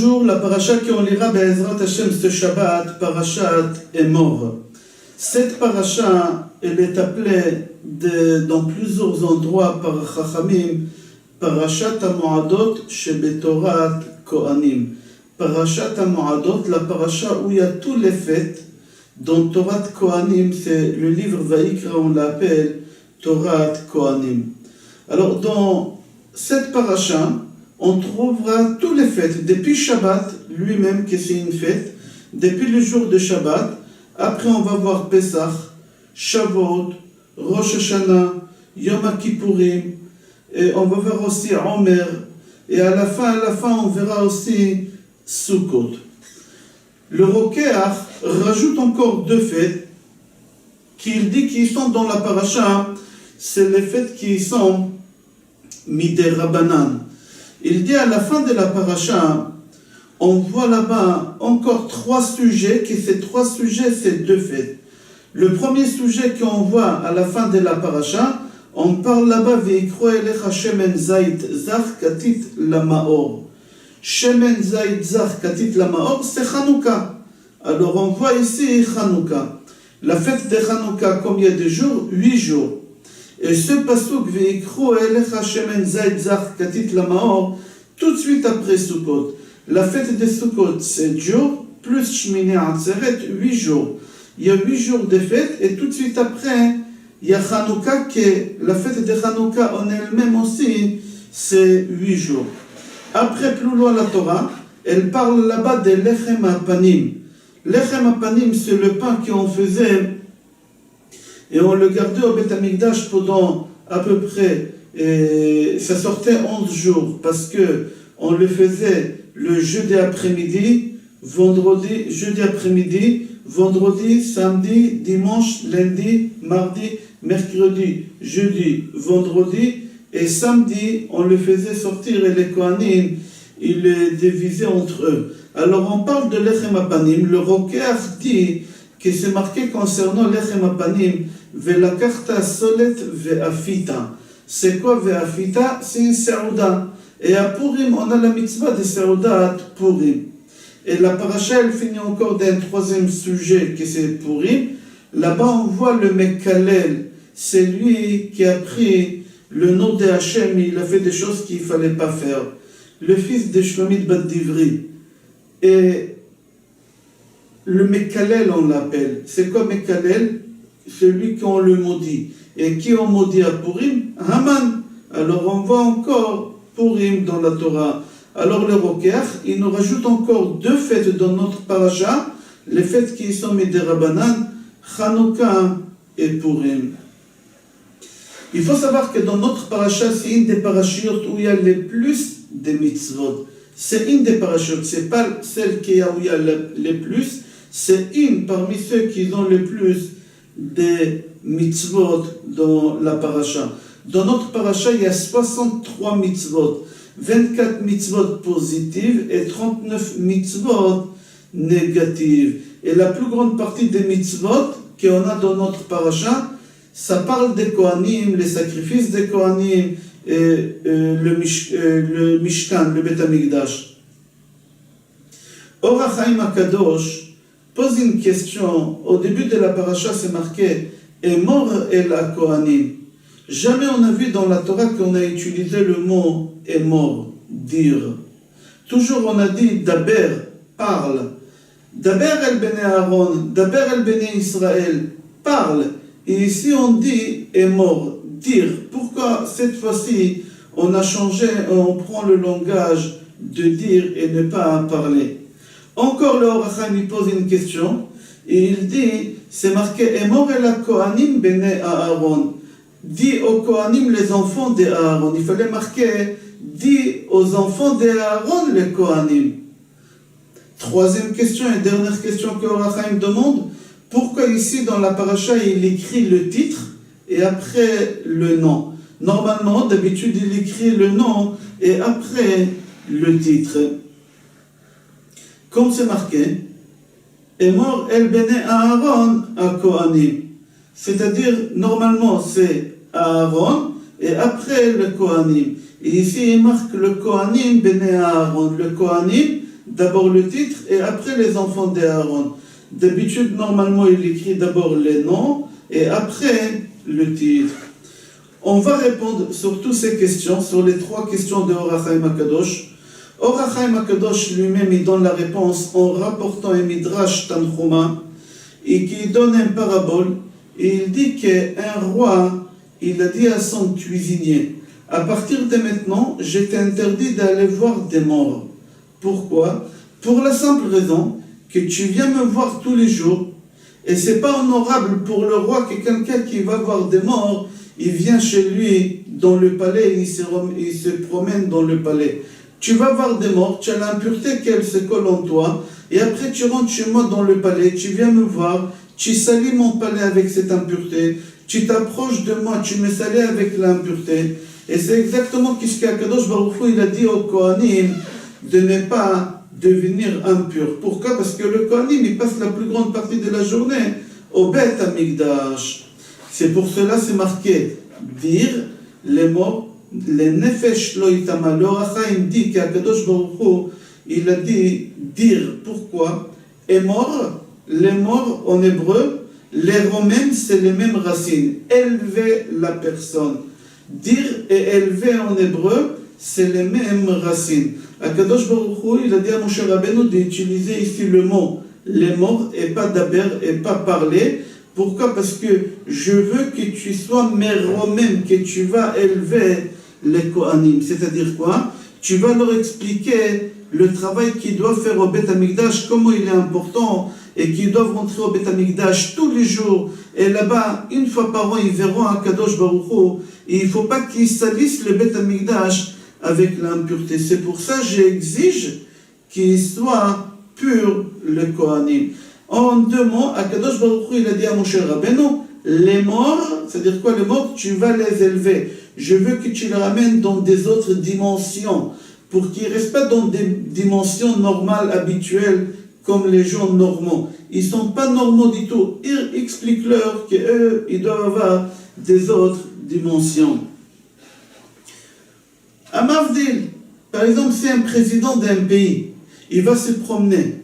Bonjour, la paracha qu'on lira Be'ezrat Hashem ce Shabbat, parachat Emor. Cette paracha, elle est appelée dans plusieurs endroits par Chachamim, parachat HaMoadot Shebetorat Kohanim. Parachat HaMoadot, la paracha où il y a tous les fêtes, dans Torat Kohanim, c'est le livre Vaïkra, on l'appelle Torat Kohanim. Alors dans cette paracha, on trouvera tous les fêtes, depuis Shabbat lui-même, que c'est une fête, depuis le jour de Shabbat, après on va voir Pesach, Shavuot, Rosh Hashanah, Yom Kippourim, et on va voir aussi Omer, et à la fin, on verra aussi Sukkot. Le Rokeach rajoute encore deux fêtes, qu'il dit qu'ils sont dans la paracha, c'est les fêtes qui sont Midei Rabbanan. Il dit à la fin de la paracha, on voit là-bas encore trois sujets, que ces trois sujets, c'est deux fêtes. Le premier sujet qu'on voit à la fin de la paracha, on parle là-bas, Veikro elecha shemen zayit zach katit lamaor. Shemen zayit zach katit lamaor, c'est Hanouka. Alors on voit ici Hanouka. La fête de Hanouka, combien de jours? 8 jours. Et ce pasuk, Veikro elecha shemen zayit zach katit lamaor, tout de suite après Sukkot. La fête de Sukkot, 7 jours, plus Shmini Atzeret, 8 jours. Il y a 8 jours de fête, et tout de suite après, il y a Hanouka, la fête de Hanouka en elle-même aussi, c'est 8 jours. Après, plus loin la Torah, elle parle là-bas de Lechem HaPanim. Lechem HaPanim, c'est le pain qu'on faisait, et on le gardait au Beth Amikdash pendant à peu près, et ça sortait 11 jours, parce que on le faisait le jeudi après-midi, vendredi, samedi, dimanche, lundi, mardi, mercredi, jeudi, vendredi, et samedi, on le faisait sortir, et les Kohanim, ils les divisaient entre eux. Alors on parle de Lechem HaPanim, le Rokeach dit que c'est marqué concernant Lechem HaPanim, Velakachta solet ve'afita. C'est quoi ve'afita? C'est une Saouda. Et à Purim, on a la mitzvah de Saouda Purim. Et la paracha, elle finit encore d'un troisième sujet, que c'est Purim. Là-bas, on voit le Mekalel. C'est lui qui a pris le nom de Hachem, il a fait des choses qu'il ne fallait pas faire. Le fils de Shlomit Bat Divri. Et le Mekalel, on l'appelle. C'est quoi Mekalel? Celui qu'on le maudit. Et qui on maudit à Purim? Haman. Alors on voit encore Purim dans la Torah. Alors le Rokeach, il nous rajoute encore deux fêtes dans notre paracha, les fêtes qui sont Midei Rabbanan, Hanouka et Purim. Il faut savoir que dans notre paracha, c'est une des parachutes où il y a le plus de mitzvot. C'est une des parachutes, c'est pas celle où il y a le plus, c'est une parmi ceux qui ont le plus de mitzvot dans la paracha. Dans notre paracha, il y a 63 mitzvot, 24 mitzvot positives et 39 mitzvot négatives. Et la plus grande partie des mitzvot qu'on a dans notre paracha, ça parle des Kohanim, les sacrifices des Kohanim, et le Mishkan, le Beth Amikdash. Or HaChaim HaKadosh pose une question. Au début de la paracha, c'est marqué Emor el HaKohanim. Jamais on a vu dans la Torah qu'on a utilisé le mot Emor, dire. Toujours on a dit Daber, parle. Daber el Bnei Aaron, Daber el Bnei Israël, parle. Et ici on dit Emor, dire. Pourquoi cette fois-ci on a changé, on prend le langage de dire et ne pas parler? Encore le Or HaChaim il pose une question et il dit, c'est marqué Emor el HaKohanim Bnei Aaron. Dis aux Kohanim les enfants d'Aaron. Il fallait marquer dis aux enfants d'Aaron les Kohanim. Troisième question et dernière question que Or HaChaim demande, pourquoi ici dans la paracha il écrit le titre et après le nom? Normalement, d'habitude, il écrit le nom et après le titre. Comme c'est marqué, Emor el Bnei Aaron a Kohanim. C'est-à-dire, normalement, c'est Aaron et après le Kohanim. Et ici, il marque le Kohanim Bnei Aaron. Le Kohanim, d'abord le titre et après les enfants d'Aaron. D'habitude, normalement, il écrit d'abord les noms et après le titre. On va répondre sur toutes ces questions, sur les 3 questions de Or HaChaim HaKadosh. Or HaChaim HaKadosh lui-même, il donne la réponse en rapportant un Midrash Tanchuma et qui donne une parabole. Et il dit qu'un roi, il a dit à son cuisinier, à partir de maintenant, je t'ai interdit d'aller voir des morts. Pourquoi? Pour la simple raison que tu viens me voir tous les jours, et c'est pas honorable pour le roi que quelqu'un qui va voir des morts, il vient chez lui dans le palais, il se promène dans le palais. Tu vas voir des morts, tu as l'impureté qu'elle se colle en toi, et après tu rentres chez moi dans le palais, tu viens me voir, tu salis mon palais avec cette impureté, tu t'approches de moi, tu me salis avec l'impureté. Et c'est exactement ce qu'Akadosh Baruch Hu, il a dit au Kohanim de ne pas devenir impur. Pourquoi? Parce que le Kohanim, il passe la plus grande partie de la journée au Beth Amikdash. C'est pour cela c'est marqué dire les mots, les nefesh lo itama. Le Or HaChaim dit qu'Akadosh Baruch Hu, il a dit dire. Pourquoi? Et mort, les morts en hébreu, les romains, c'est les mêmes racines. Élever la personne. Dire et élever en hébreu, c'est les mêmes racines. Akadosh Baruch Hu, il a dit à Moshe Rabbeinu d'utiliser ici le mot les morts et pas d'aber et pas parler. Pourquoi? Parce que je veux que tu sois méromem, que tu vas élever les Kohanim. C'est-à-dire quoi? Tu vas leur expliquer le travail qu'ils doivent faire au Beth Amikdash, comment il est important, et qu'ils doivent rentrer au Beth Amikdash tous les jours. Et là-bas, une fois par an, ils verront Akadosh Baruch Hu. Et il ne faut pas qu'ils salissent le Beth Amikdash avec l'impureté. C'est pour ça que j'exige qu'il soit pur le Kohanim. En 2 mots, Akadosh Baruch Hu, il a dit à Moshe Rabbeinu, les morts, c'est-à-dire quoi les morts? Tu vas les élever. Je veux que tu les ramènes dans des autres dimensions, pour qu'ils ne restent pas dans des dimensions normales, habituelles, comme les gens normaux. Ils ne sont pas normaux du tout. Explique-leur qu'eux, ils doivent avoir des autres dimensions. À Mavdil, par exemple, si un président d'un pays, il va se promener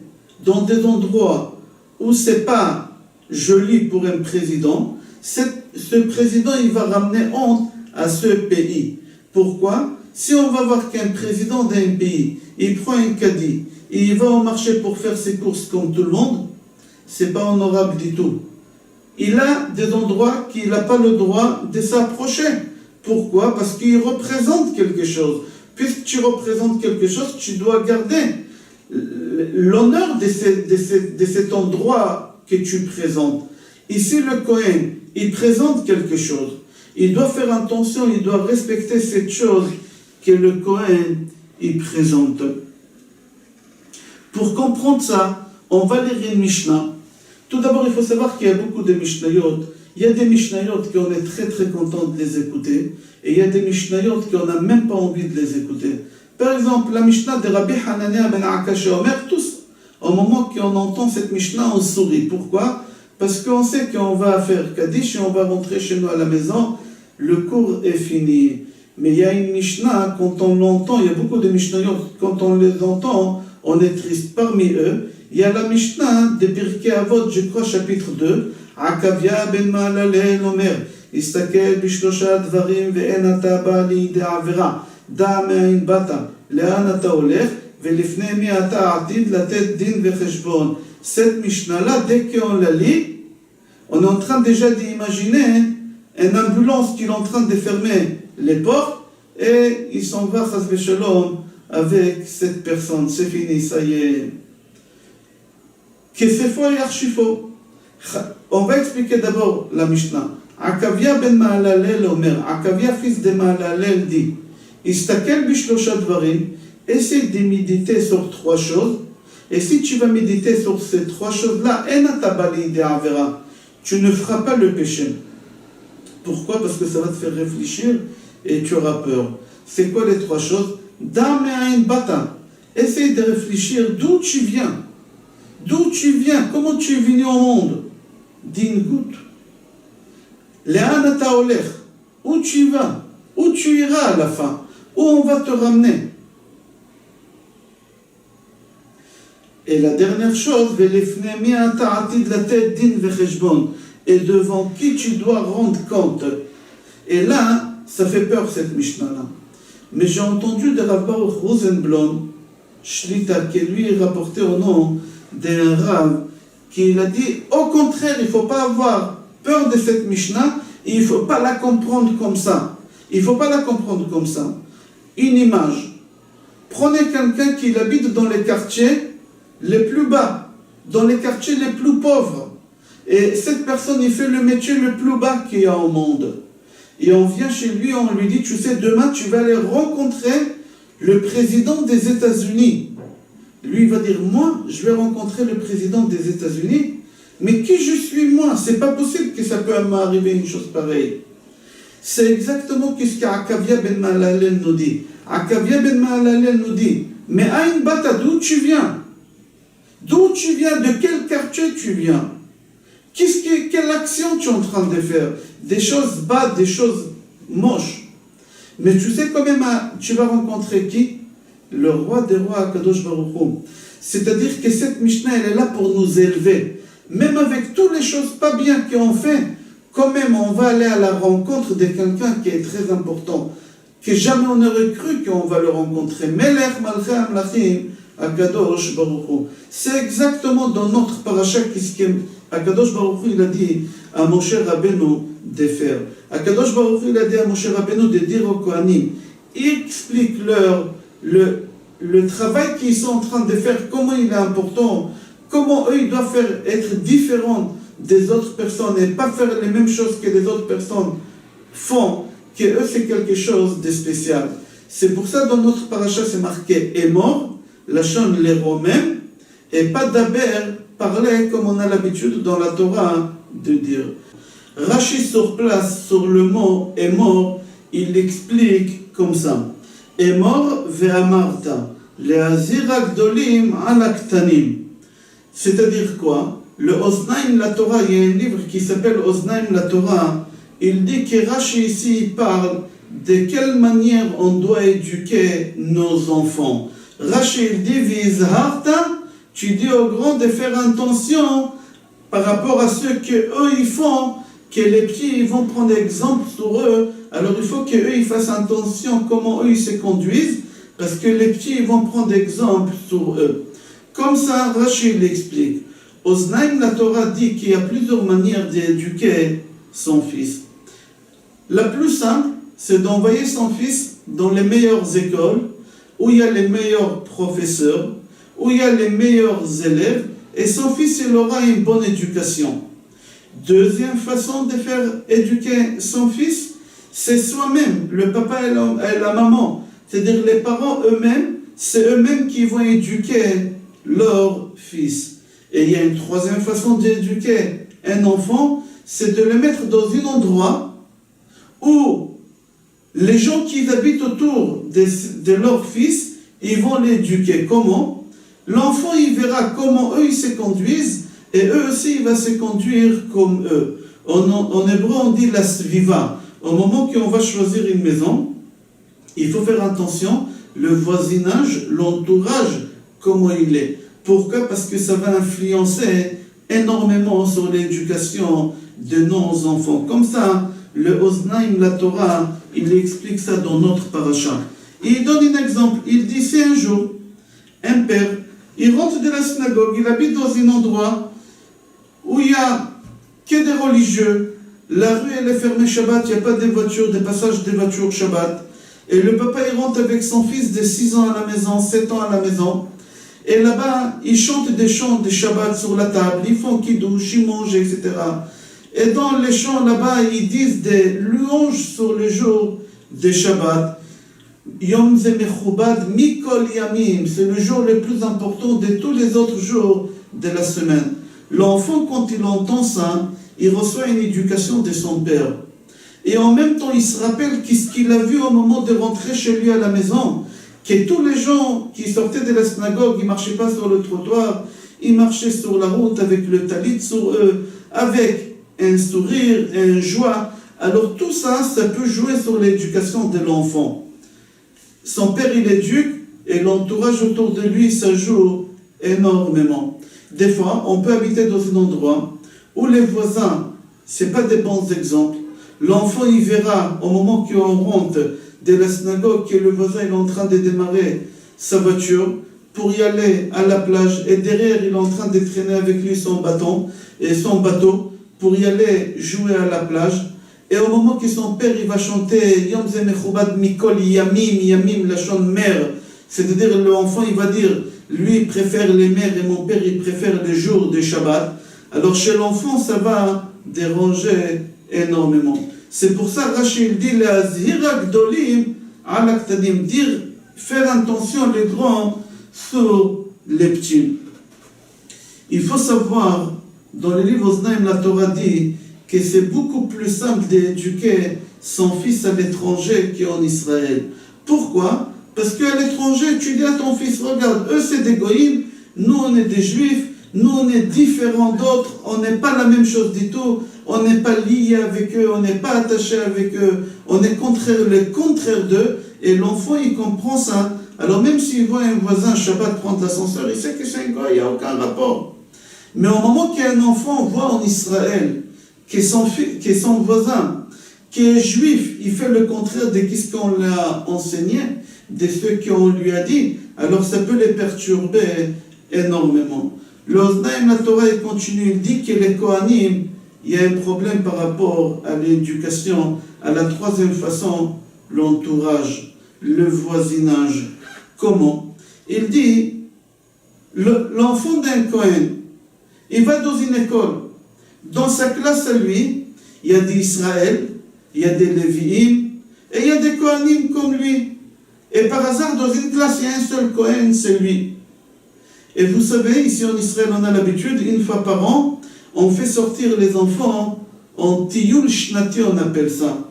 dans des endroits où c'est pas joli pour un président, ce président, il va ramener honte à ce pays. Pourquoi? Si on va voir qu'un président d'un pays, il prend un caddie, et il va au marché pour faire ses courses comme tout le monde, c'est pas honorable du tout. Il a des endroits qu'il n'a pas le droit de s'approcher. Pourquoi? Parce qu'il représente quelque chose. Puisque tu représentes quelque chose, tu dois garder l'honneur de cet endroit que tu présentes. Ici, le Kohen, il présente quelque chose. Il doit faire attention, il doit respecter cette chose que le Kohen, il présente. Pour comprendre ça, on va lire une Mishnah. Tout d'abord, il faut savoir qu'il y a beaucoup de Mishnayot. Il y a des Mishnayot qu'on est très très content de les écouter, et il y a des Mishnayot qu'on n'a même pas envie de les écouter. Par exemple, la Mishnah de Rabbi Hanania ben Akash et Omer, tous, au moment qu'on entend cette Mishnah, on sourit. Pourquoi? Parce qu'on sait qu'on va faire Kaddish et on va rentrer chez nous à la maison, le cours est fini. Mais il y a une Mishnah, quand on l'entend, il y a beaucoup de Mishnayot, quand on les entend, on est triste. Parmi eux, il y a la Mishnah de Pirkei Avot, je crois, chapitre 2, Akavia ben Mahalalel Omer, Istakel bishlosha dvarim ve'en ata ba li'idei avera, da me'ain bata, le'an ata olech, ve'lifnei mi ata atid latet din ve'cheshbon. Cette Mishnah-là, dès qu'on la lit, on est en train déjà d'imaginer une ambulance qui est en train de fermer les portes et il s'en va, chas v'shalom, avec cette personne. C'est fini, ça y est. Que c'est faux et archi faux. On va expliquer d'abord la Mishnah. Akavia ben Mahalalel Omer, Akavia fils de Mahalalel dit, Istakel bishlosha dvarim, essaie de méditer sur 3 choses, et si tu vas méditer sur ces 3 choses-là, tu ne feras pas le péché. Pourquoi? Parce que ça va te faire réfléchir et tu auras peur. C'est quoi les 3 choses? Essaye de réfléchir d'où tu viens. D'où tu viens? Comment tu es venu au monde? D'une goutte. Où tu vas? Où tu iras à la fin? Où on va te ramener? Et la dernière chose, et devant qui tu dois rendre compte. Et là, ça fait peur cette Mishnah-là. Mais j'ai entendu de Rav Baruch Rosenblum, Shlita, qui lui est rapporté au nom d'un Rav, qui a dit, au contraire, il ne faut pas avoir peur de cette Mishnah, et il ne faut pas la comprendre comme ça. Il ne faut pas la comprendre comme ça. Une image. Prenez quelqu'un qui habite dans les quartiers les plus bas, dans les quartiers les plus pauvres. Et cette personne, il fait le métier le plus bas qu'il y a au monde. Et on vient chez lui, on lui dit, tu sais, demain, tu vas aller rencontrer le président des États-Unis. Lui, il va dire, moi, je vais rencontrer le président des États-Unis. Mais qui je suis, moi? C'est pas possible que ça peut m'arriver une chose pareille. C'est exactement ce qu'Akavia ben Mahalalel nous dit. Akavia ben Mahalalel nous dit, mais Aïn Bata, d'où tu viens? D'où tu viens? De quel quartier tu viens? Quelle action tu es en train de faire? Des choses bas, des choses moches. Mais tu sais quand même, tu vas rencontrer qui? Le roi des rois, Akadosh Baruch Hu. C'est-à-dire que cette Mishnah, elle est là pour nous élever. Même avec toutes les choses pas bien qu'on fait, quand même on va aller à la rencontre de quelqu'un qui est très important, que jamais on n'aurait cru qu'on va le rencontrer. Melech Malchei Amlachim, Akadosh Baruch Hu. C'est exactement dans notre paracha qu'est-ce Akadosh Baruch Hu il a dit à Moshe Rabbeinu de faire. Akadosh Baruch Hu il a dit à Moshe Rabbeinu de dire aux Kohanim, explique-leur le travail qu'ils sont en train de faire, comment il est important, comment eux ils doivent faire, être différents des autres personnes et pas faire les mêmes choses que les autres personnes font, que eux c'est quelque chose de spécial. C'est pour ça dans notre paracha c'est marqué est mort, la chaîne les romains, et pas d'abord parler comme on a l'habitude dans la Torah de dire. Rashi sur place sur le mot est mort, il explique comme ça. Est mort ve'amarta le'azir agdolim alaktanim. C'est-à-dire quoi? Le Oznaim la Torah, il y a un livre qui s'appelle Oznaim la Torah. Il dit que Rashi ici parle de quelle manière on doit éduquer nos enfants. Rashi il dit Vizharta, tu dis aux grands de faire attention par rapport à ce qu'eux ils font, que les petits ils vont prendre exemple sur eux. Alors il faut qu'eux ils fassent attention comment eux ils se conduisent, parce que les petits ils vont prendre exemple sur eux. Comme ça, Rashi l'explique. Oznaim la Torah dit qu'il y a plusieurs manières d'éduquer son fils. La plus simple, c'est d'envoyer son fils dans les meilleures écoles, où il y a les meilleurs professeurs, où il y a les meilleurs élèves, et son fils il aura une bonne éducation. Deuxième façon de faire éduquer son fils, c'est soi-même, le papa et la maman. C'est-à-dire les parents eux-mêmes, c'est eux-mêmes qui vont éduquer leur fils. Et il y a une troisième façon d'éduquer un enfant, c'est de le mettre dans un endroit où les gens qui habitent autour de leur fils, ils vont l'éduquer. Comment? L'enfant, il verra comment eux, ils se conduisent, et eux aussi, il va se conduire comme eux. En hébreu, on dit la sviva. Au moment qu'on va choisir une maison, il faut faire attention, le voisinage, l'entourage, comment il est. Pourquoi? Parce que ça va influencer énormément sur l'éducation de nos enfants. Comme ça, le Oznaim, la Torah, il explique ça dans notre paracha. Il donne un exemple. Il dit, c'est un jour, un père, il rentre de la synagogue, il habite dans un endroit où il n'y a que des religieux. La rue, elle est fermée Shabbat, il n'y a pas de voitures, des passages de voitures Shabbat. Et le papa, il rentre avec son fils de 6 ans à la maison, 7 ans à la maison. Et là-bas, ils chantent des chants de Shabbat sur la table, ils font kiddush, ils mangent, etc. Et dans les chants là-bas, ils disent des louanges sur le jour de Shabbat. Yom ze mechubad mikol yamim, c'est le jour le plus important de tous les autres jours de la semaine. L'enfant, quand il entend ça, il reçoit une éducation de son père. Et en même temps, il se rappelle ce qu'il a vu au moment de rentrer chez lui à la maison. Que tous les gens qui sortaient de la synagogue, ils ne marchaient pas sur le trottoir, ils marchaient sur la route avec le talit sur eux, avec un sourire, une joie. Alors tout ça, ça peut jouer sur l'éducation de l'enfant. Son père, il éduque, et l'entourage autour de lui, ça joue énormément. Des fois, on peut habiter dans un endroit où les voisins, ce n'est pas des bons exemples. L'enfant, il verra au moment qu'on rentre de la synagogue que le voisin est en train de démarrer sa voiture pour y aller à la plage et derrière, il est en train de traîner avec lui son bâton et son bateau pour y aller jouer à la plage. Et au moment que son père il va chanter Yom Ze Mechubad Mikol Yamim Yamim Lachon Mer, c'est-à-dire l'enfant il va dire lui il préfère les mers et mon père il préfère les jours de Shabbat, alors chez l'enfant ça va déranger énormément. C'est pour ça Rachid dit L'azhira gdolim ala ktadim, dire faire attention les grands sur les petits. Il faut savoir, dans le livre Oznaim, la Torah dit que c'est beaucoup plus simple d'éduquer son fils à l'étranger qu'en Israël. Pourquoi? Parce qu'à l'étranger, tu dis à ton fils, regarde, eux c'est des goïms, nous on est des juifs, nous on est différents d'autres, on n'est pas la même chose du tout, on n'est pas lié avec eux, on n'est pas attaché avec eux, on est le contraire d'eux, et l'enfant il comprend ça. Alors même s'il voit un voisin Shabbat prendre l'ascenseur, il sait que c'est un goï, il n'y a aucun rapport. Mais au moment qu'un enfant voit en Israël que son voisin, qui est juif, il fait le contraire de ce qu'on l'a enseigné, de ce qu'on lui a dit, alors ça peut les perturber énormément. L'Oznaim, la Torah, il continue, il dit que les Kohanim, il y a un problème par rapport à l'éducation. À la troisième façon, l'entourage, le voisinage. Comment? Il dit, l'enfant d'un Kohen, il va dans une école. Dans sa classe à lui, il y a des Israël, il y a des Lévi'im, et il y a des Kohanim comme lui. Et par hasard, dans une classe, il y a un seul Kohen, c'est lui. Et vous savez, ici en Israël, on a l'habitude, une fois par an, on fait sortir les enfants en Tiyul Shnati, on appelle ça.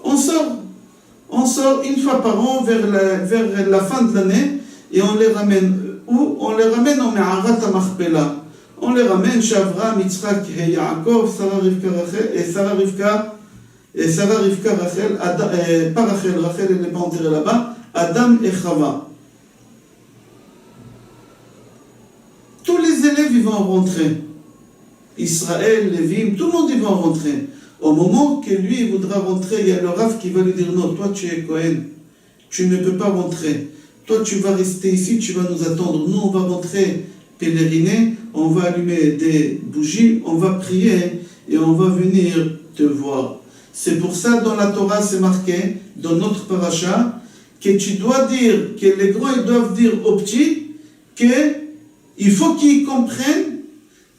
On sort une fois par an vers la fin de l'année, et on les ramène où? On les ramène en Me'arat HaMachpelah. On les ramène chez Avraham, Yitzhak et Yaakov, Sarah Rivka, Rachel, pas Rachel, elle n'est pas enterrée là-bas, Adam et Chava. Tous les élèves ils vont rentrer. Israël, Lévim, tout le monde ils vont rentrer. Au moment que lui il voudra rentrer, il y a le Rav qui va lui dire non, toi tu es Kohen, tu ne peux pas rentrer. Toi tu vas rester ici, tu vas nous attendre. Nous on va rentrer pèleriner, on va allumer des bougies, on va prier et on va venir te voir. C'est pour ça dans la Torah c'est marqué, dans notre paracha, que tu dois dire, que les grands ils doivent dire aux petits, qu'il faut qu'ils comprennent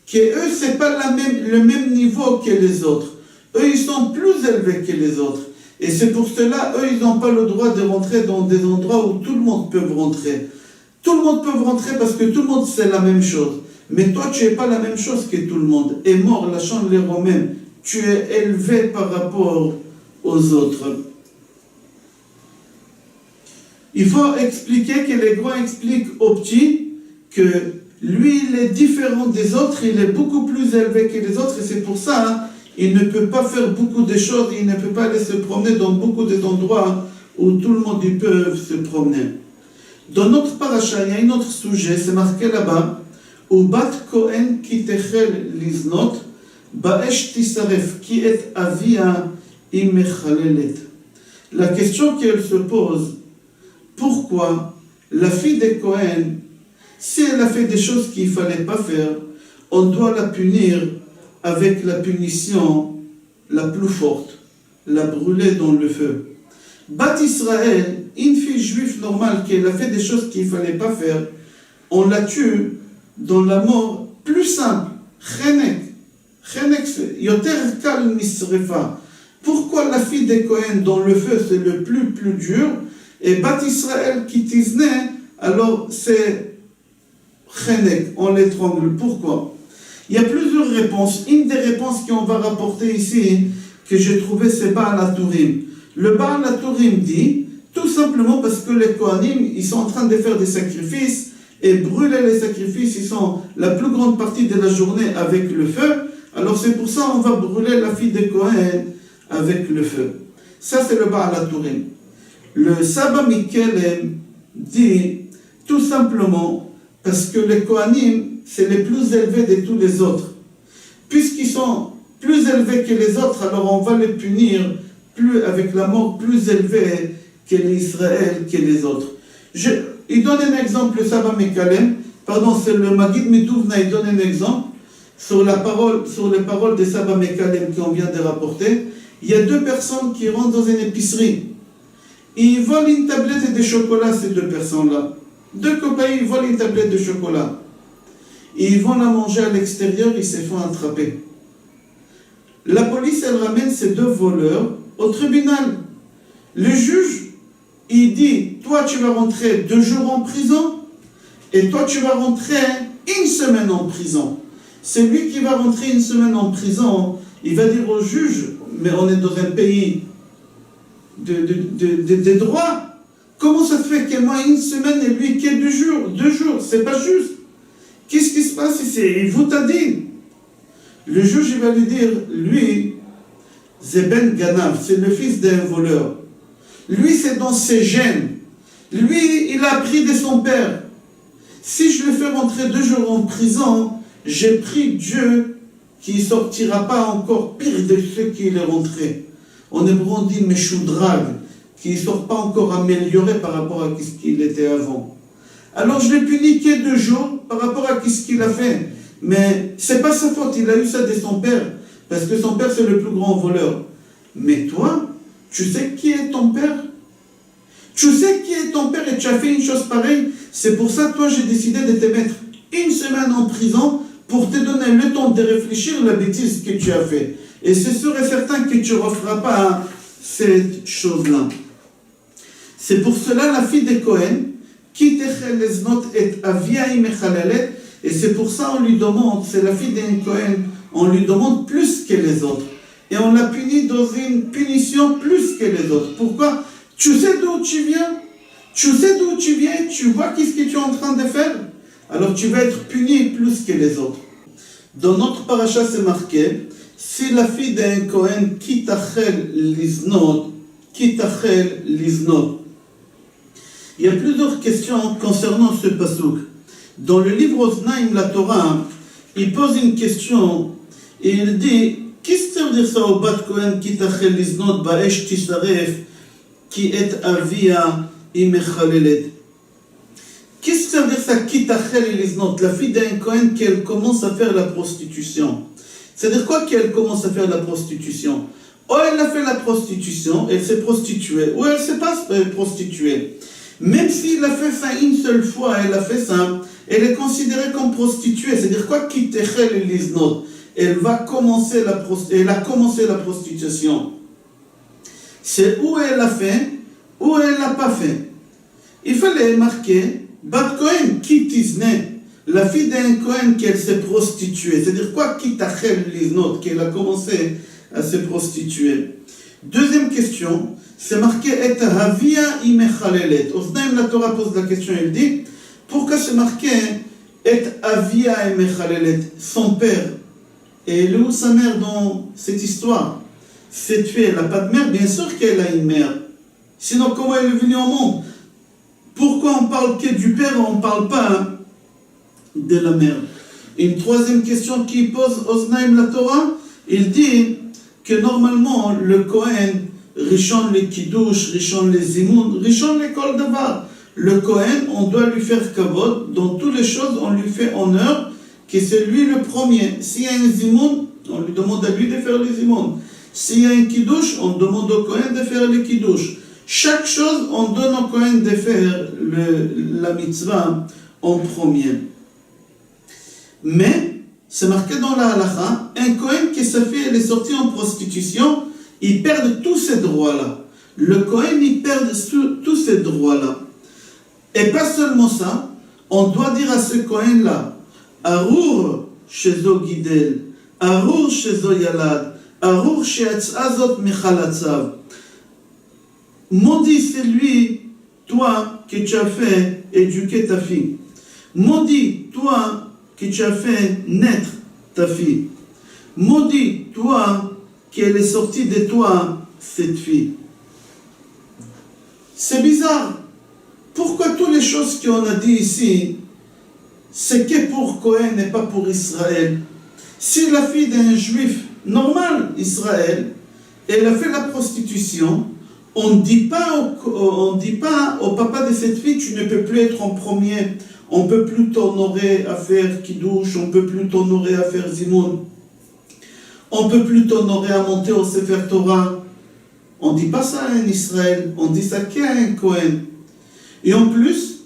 que eux c'est pas le même niveau que les autres. Eux ils sont plus élevés que les autres. Et c'est pour cela, eux ils n'ont pas le droit de rentrer dans des endroits où tout le monde peut rentrer. Tout le monde peut rentrer parce que tout le monde c'est la même chose. Mais toi, tu n'es pas la même chose que tout le monde. Et mort, la chambre les Romains, tu es élevé par rapport aux autres. Il faut expliquer que les grands expliquent aux petits que lui, il est différent des autres, il est beaucoup plus élevé que les autres, et c'est pour ça, il ne peut pas faire beaucoup de choses, il ne peut pas aller se promener dans beaucoup d'endroits où tout le monde peut se promener. Dans notre paracha, il y a un autre sujet, c'est marqué là-bas, Ubat Kohen ki techel liznot, ba'esh tisaref ki et avia imechalelet. La question qu'elle se pose, pourquoi la fille de Kohen, si elle a fait des choses qu'il ne fallait pas faire, on doit la punir avec la punition la plus forte, la brûler dans le feu. Bat Israël, une fille juive normale qui a fait des choses qu'il ne fallait pas faire, on la tue dans la mort plus simple. Chenek, yoter kal misrefa. Pourquoi la fille des Kohen dans le feu c'est le plus dur, et Bat Israël qui tisnait, alors c'est Chenek, on l'étrangle. Pourquoi? Il y a plusieurs réponses. Une des réponses qu'on va rapporter ici, que j'ai trouvé, c'est Baal HaTurim. Le Baal HaTurim dit, tout simplement parce que les Kohanim, ils sont en train de faire des sacrifices, et brûler les sacrifices, ils sont la plus grande partie de la journée avec le feu, alors c'est pour ça qu'on va brûler la fille des Kohen avec le feu. Ça c'est le Baal HaTurim. Le Saba Mikelem dit, tout simplement, Parce que les Kohanim, c'est les plus élevés de tous les autres. Puisqu'ils sont plus élevés que les autres, alors on va les punir avec la mort plus élevée que l'Israël, que les autres. Il donne un exemple, le Saba Mekalem, c'est le Maguid Mitouvna, il donne un exemple sur les paroles de Saba Mekalem qu'on vient de rapporter. Il y a deux personnes qui rentrent dans une épicerie. Ils volent une tablette de chocolat, ces deux personnes-là. Deux copains, ils volent une tablette de chocolat. Ils vont la manger à l'extérieur, ils se font attraper. La police, elle ramène ces deux voleurs au tribunal. Le juge, il dit, toi tu vas rentrer 2 jours en prison, et toi tu vas rentrer 1 semaine en prison. Celui qui va rentrer 1 semaine en prison, il va dire au juge, mais on est dans un pays de droit. Comment ça se fait que moi 1 semaine et lui qu'il y ait 2 jours? 2 jours, c'est pas juste. Qu'est-ce qui se passe ici? Il vous t'a dit. Le juge, il va lui dire, lui, c'est Ben Ganav, c'est le fils d'un voleur. Lui, c'est dans ses gènes. Lui, il a appris de son père. Si je le fais rentrer 2 jours en prison, j'ai pris Dieu qui ne sortira pas encore pire de ce qu'il est rentré. En hébreu, on dit Meshoudrag, qui ne sort pas encore amélioré par rapport à ce qu'il était avant. Alors je l'ai puni que 2 jours par rapport à ce qu'il a fait. Mais ce n'est pas sa faute, il a eu ça de son père. Parce que son père, c'est le plus grand voleur. Mais toi, tu sais qui est ton père? Tu sais qui est ton père et tu as fait une chose pareille. C'est pour ça, toi, j'ai décidé de te mettre 1 semaine en prison pour te donner le temps de réfléchir à la bêtise que tu as fait. Et c'est sûr et certain que tu ne referas pas cette chose-là. C'est pour cela la fille de Cohen, qui techel les notes et avia imechalalet, et c'est pour ça on lui demande, c'est la fille d'un Cohen, on lui demande plus que les autres. Et on l'a punie dans une punition plus que les autres. Pourquoi? Tu sais d'où tu viens? Tu sais d'où tu viens? Tu vois qu'est-ce que tu es en train de faire? Alors tu vas être puni plus que les autres. Dans notre paracha, c'est marqué, si la fille d'un Cohen kitachel liznot, kitachel liznot. Il y a plusieurs questions concernant ce pasouk. Dans le livre Oznaim, la Torah, il pose une question et il dit, qu'est-ce que ça veut dire ça au bat Cohen kitachel liznot ba'esh tisaref qui est avia imechalelet? Qu'est-ce que ça veut dire ça, kitachel liznot? La fille d'un Cohen qu'elle commence à faire la prostitution. C'est-à-dire quoi qu'elle commence à faire la prostitution? Ou elle a fait la prostitution, elle s'est prostituée, ou elle ne s'est pas prostituée. Même s'il a fait ça une seule fois, elle a fait ça, elle est considérée comme prostituée. C'est-à-dire quoi kitachel liznot? Elle a commencé la prostitution. C'est où elle a fait, ou elle n'a pas fait. Il fallait marquer Bat Cohen, qui tisne, la fille d'un Cohen qu'elle s'est prostituée. C'est-à-dire quoi kitachel liznot, qu'elle a commencé à se prostituer. Deuxième question, c'est marqué et havia imechalelet. Oznaim, la Torah pose la question, elle dit, pourquoi c'est marqué et havia imechalelet? Son père, et elle est où sa mère dans cette histoire? C'est tué, elle n'a pas de mère, bien sûr qu'elle a une mère. Sinon, comment elle est venue au monde? Pourquoi on parle que du père, on ne parle pas de la mère? Une troisième question qui pose Oznaim la Torah, il dit que normalement le Kohen, Rishon les Kiddush, Rishon les Zimoun, Rishon les Kol Davar. Le Kohen, on doit lui faire kavod, dans toutes les choses on lui fait honneur, que c'est lui le premier. S'il y a un Zimoun, on lui demande à lui de faire les Zimoun. S'il y a un Kiddush, on demande au Kohen de faire les Kiddush. Chaque chose, on donne au Kohen de faire la mitzvah en premier. Mais, c'est marqué dans la halakha, un Kohen qui sa fille elle est sortie en prostitution, il perd tous ces droits-là. Le Kohen, il perd tous ces droits-là. Et pas seulement ça, on doit dire à ce Kohen-là, Arur shezo gidel, Arur shezo yalad, Arur she'atzazot mechalatzav. Maudit c'est lui, toi, que tu as fait éduquer ta fille. Maudit, toi, que tu as fait naître ta fille. Maudit, toi, qu'elle est sortie de toi, cette fille. C'est bizarre. Pourquoi toutes les choses qu'on a dit ici, c'est que pour Cohen et pas pour Israël. Si la fille d'un juif normal, Israël, elle a fait la prostitution, on ne dit pas au papa de cette fille, tu ne peux plus être en premier, on ne peut plus t'honorer à faire Kiddush, on ne peut plus t'honorer à faire Zimoun, on ne peut plus t'honorer à monter au Sefer Torah. On ne dit pas ça à un Israël, on dit ça qu'à un Cohen. Et en plus,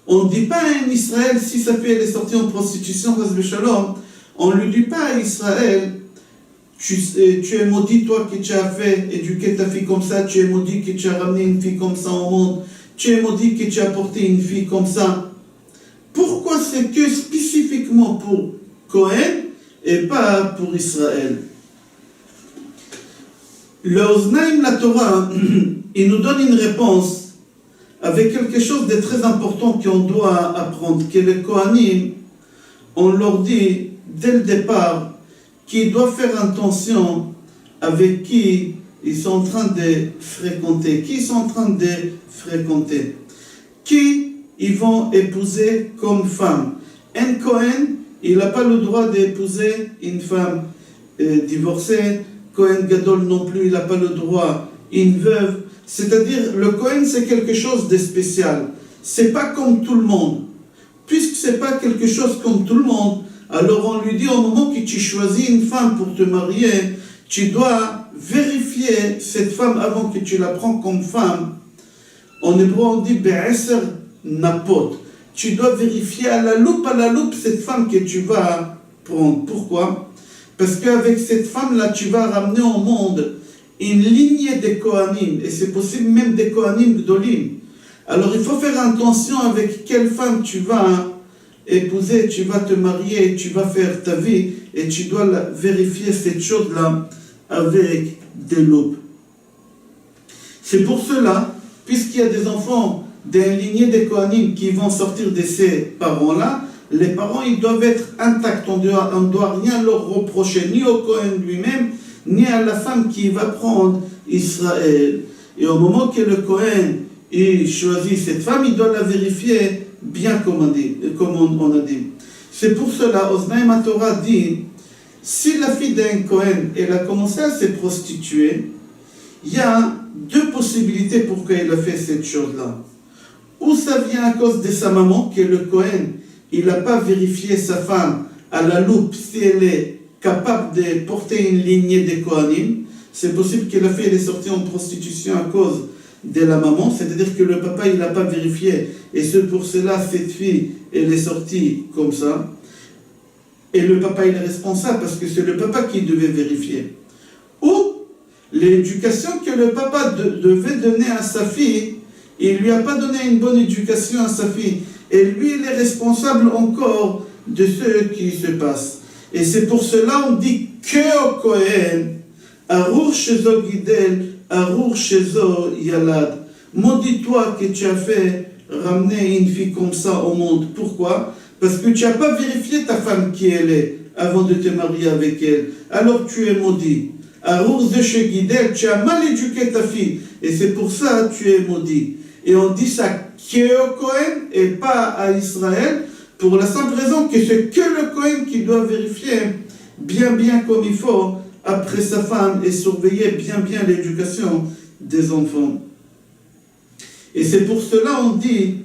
on ne dit pas à un Israël, si sa fille est sortie en prostitution, on ne lui dit pas à Israël, tu es maudit toi qui tu as fait éduquer ta fille comme ça, tu es maudit que tu as ramené une fille comme ça au monde, tu es maudit que tu as porté une fille comme ça. Pourquoi c'est que spécifiquement pour Cohen et pas pour Israël? Le Oznaim, la Torah, il nous donne une réponse avec quelque chose de très important qu'on doit apprendre, que les Kohanim, on leur dit dès le départ qu'ils doivent faire attention avec qui ils sont en train de fréquenter, qui ils vont épouser comme femme. Un Kohen, il n'a pas le droit d'épouser une femme divorcée. Kohen Gadol non plus, il n'a pas le droit, une veuve. C'est-à-dire, le Kohen, c'est quelque chose de spécial. C'est pas comme tout le monde. Puisque c'est pas quelque chose comme tout le monde, alors on lui dit, au moment que tu choisis une femme pour te marier, tu dois vérifier cette femme avant que tu la prends comme femme. En hébreu, on dit, be'eser napot. Tu dois vérifier à la loupe cette femme que tu vas prendre. Pourquoi? Parce qu'avec cette femme-là, tu vas ramener au monde une lignée de Kohanim, et c'est possible même des Kohanim Gdolim. Alors il faut faire attention avec quelle femme tu vas épouser, tu vas te marier, tu vas faire ta vie, et tu dois vérifier cette chose-là avec des loupes. C'est pour cela, puisqu'il y a des enfants d'une lignée de Kohanim qui vont sortir de ces parents-là, les parents, ils doivent être intacts. On ne doit rien leur reprocher, ni au Kohen lui-même, ni à la femme qui va prendre Israël. Et au moment que le Kohen il choisit cette femme, il doit la vérifier bien comme on a dit. C'est pour cela, Oznaim Torah dit, si la fille d'un Kohen, elle a commencé à se prostituer, il y a deux possibilités pour qu'elle a fait cette chose-là. Ou ça vient à cause de sa maman, que le Kohen, il n'a pas vérifié sa femme à la loupe si elle est capable de porter une lignée de Kohanim. C'est possible que la fille elle est sortie en prostitution à cause de la maman, c'est-à-dire que le papa il n'a pas vérifié, et c'est pour cela cette fille elle est sortie comme ça. Et le papa il est responsable parce que c'est le papa qui devait vérifier. Ou l'éducation que le papa devait donner à sa fille, il ne lui a pas donné une bonne éducation à sa fille. Et lui, il est responsable encore de ce qui se passe. Et c'est pour cela on dit que au Kohen, Arur Shezo Gidel, Arur Shezo Yalad. Maudis-toi que tu as fait ramener une fille comme ça au monde. Pourquoi? Parce que tu n'as pas vérifié ta femme qui elle est avant de te marier avec elle. Alors tu es maudit. Arur Shezo Gidel, tu as mal éduqué ta fille. Et c'est pour ça que tu es maudit. Et on dit ça qu'au Kohen et pas à Israël, pour la simple raison que c'est que le Kohen qui doit vérifier bien comme il faut après sa femme et surveiller bien l'éducation des enfants. Et c'est pour cela on dit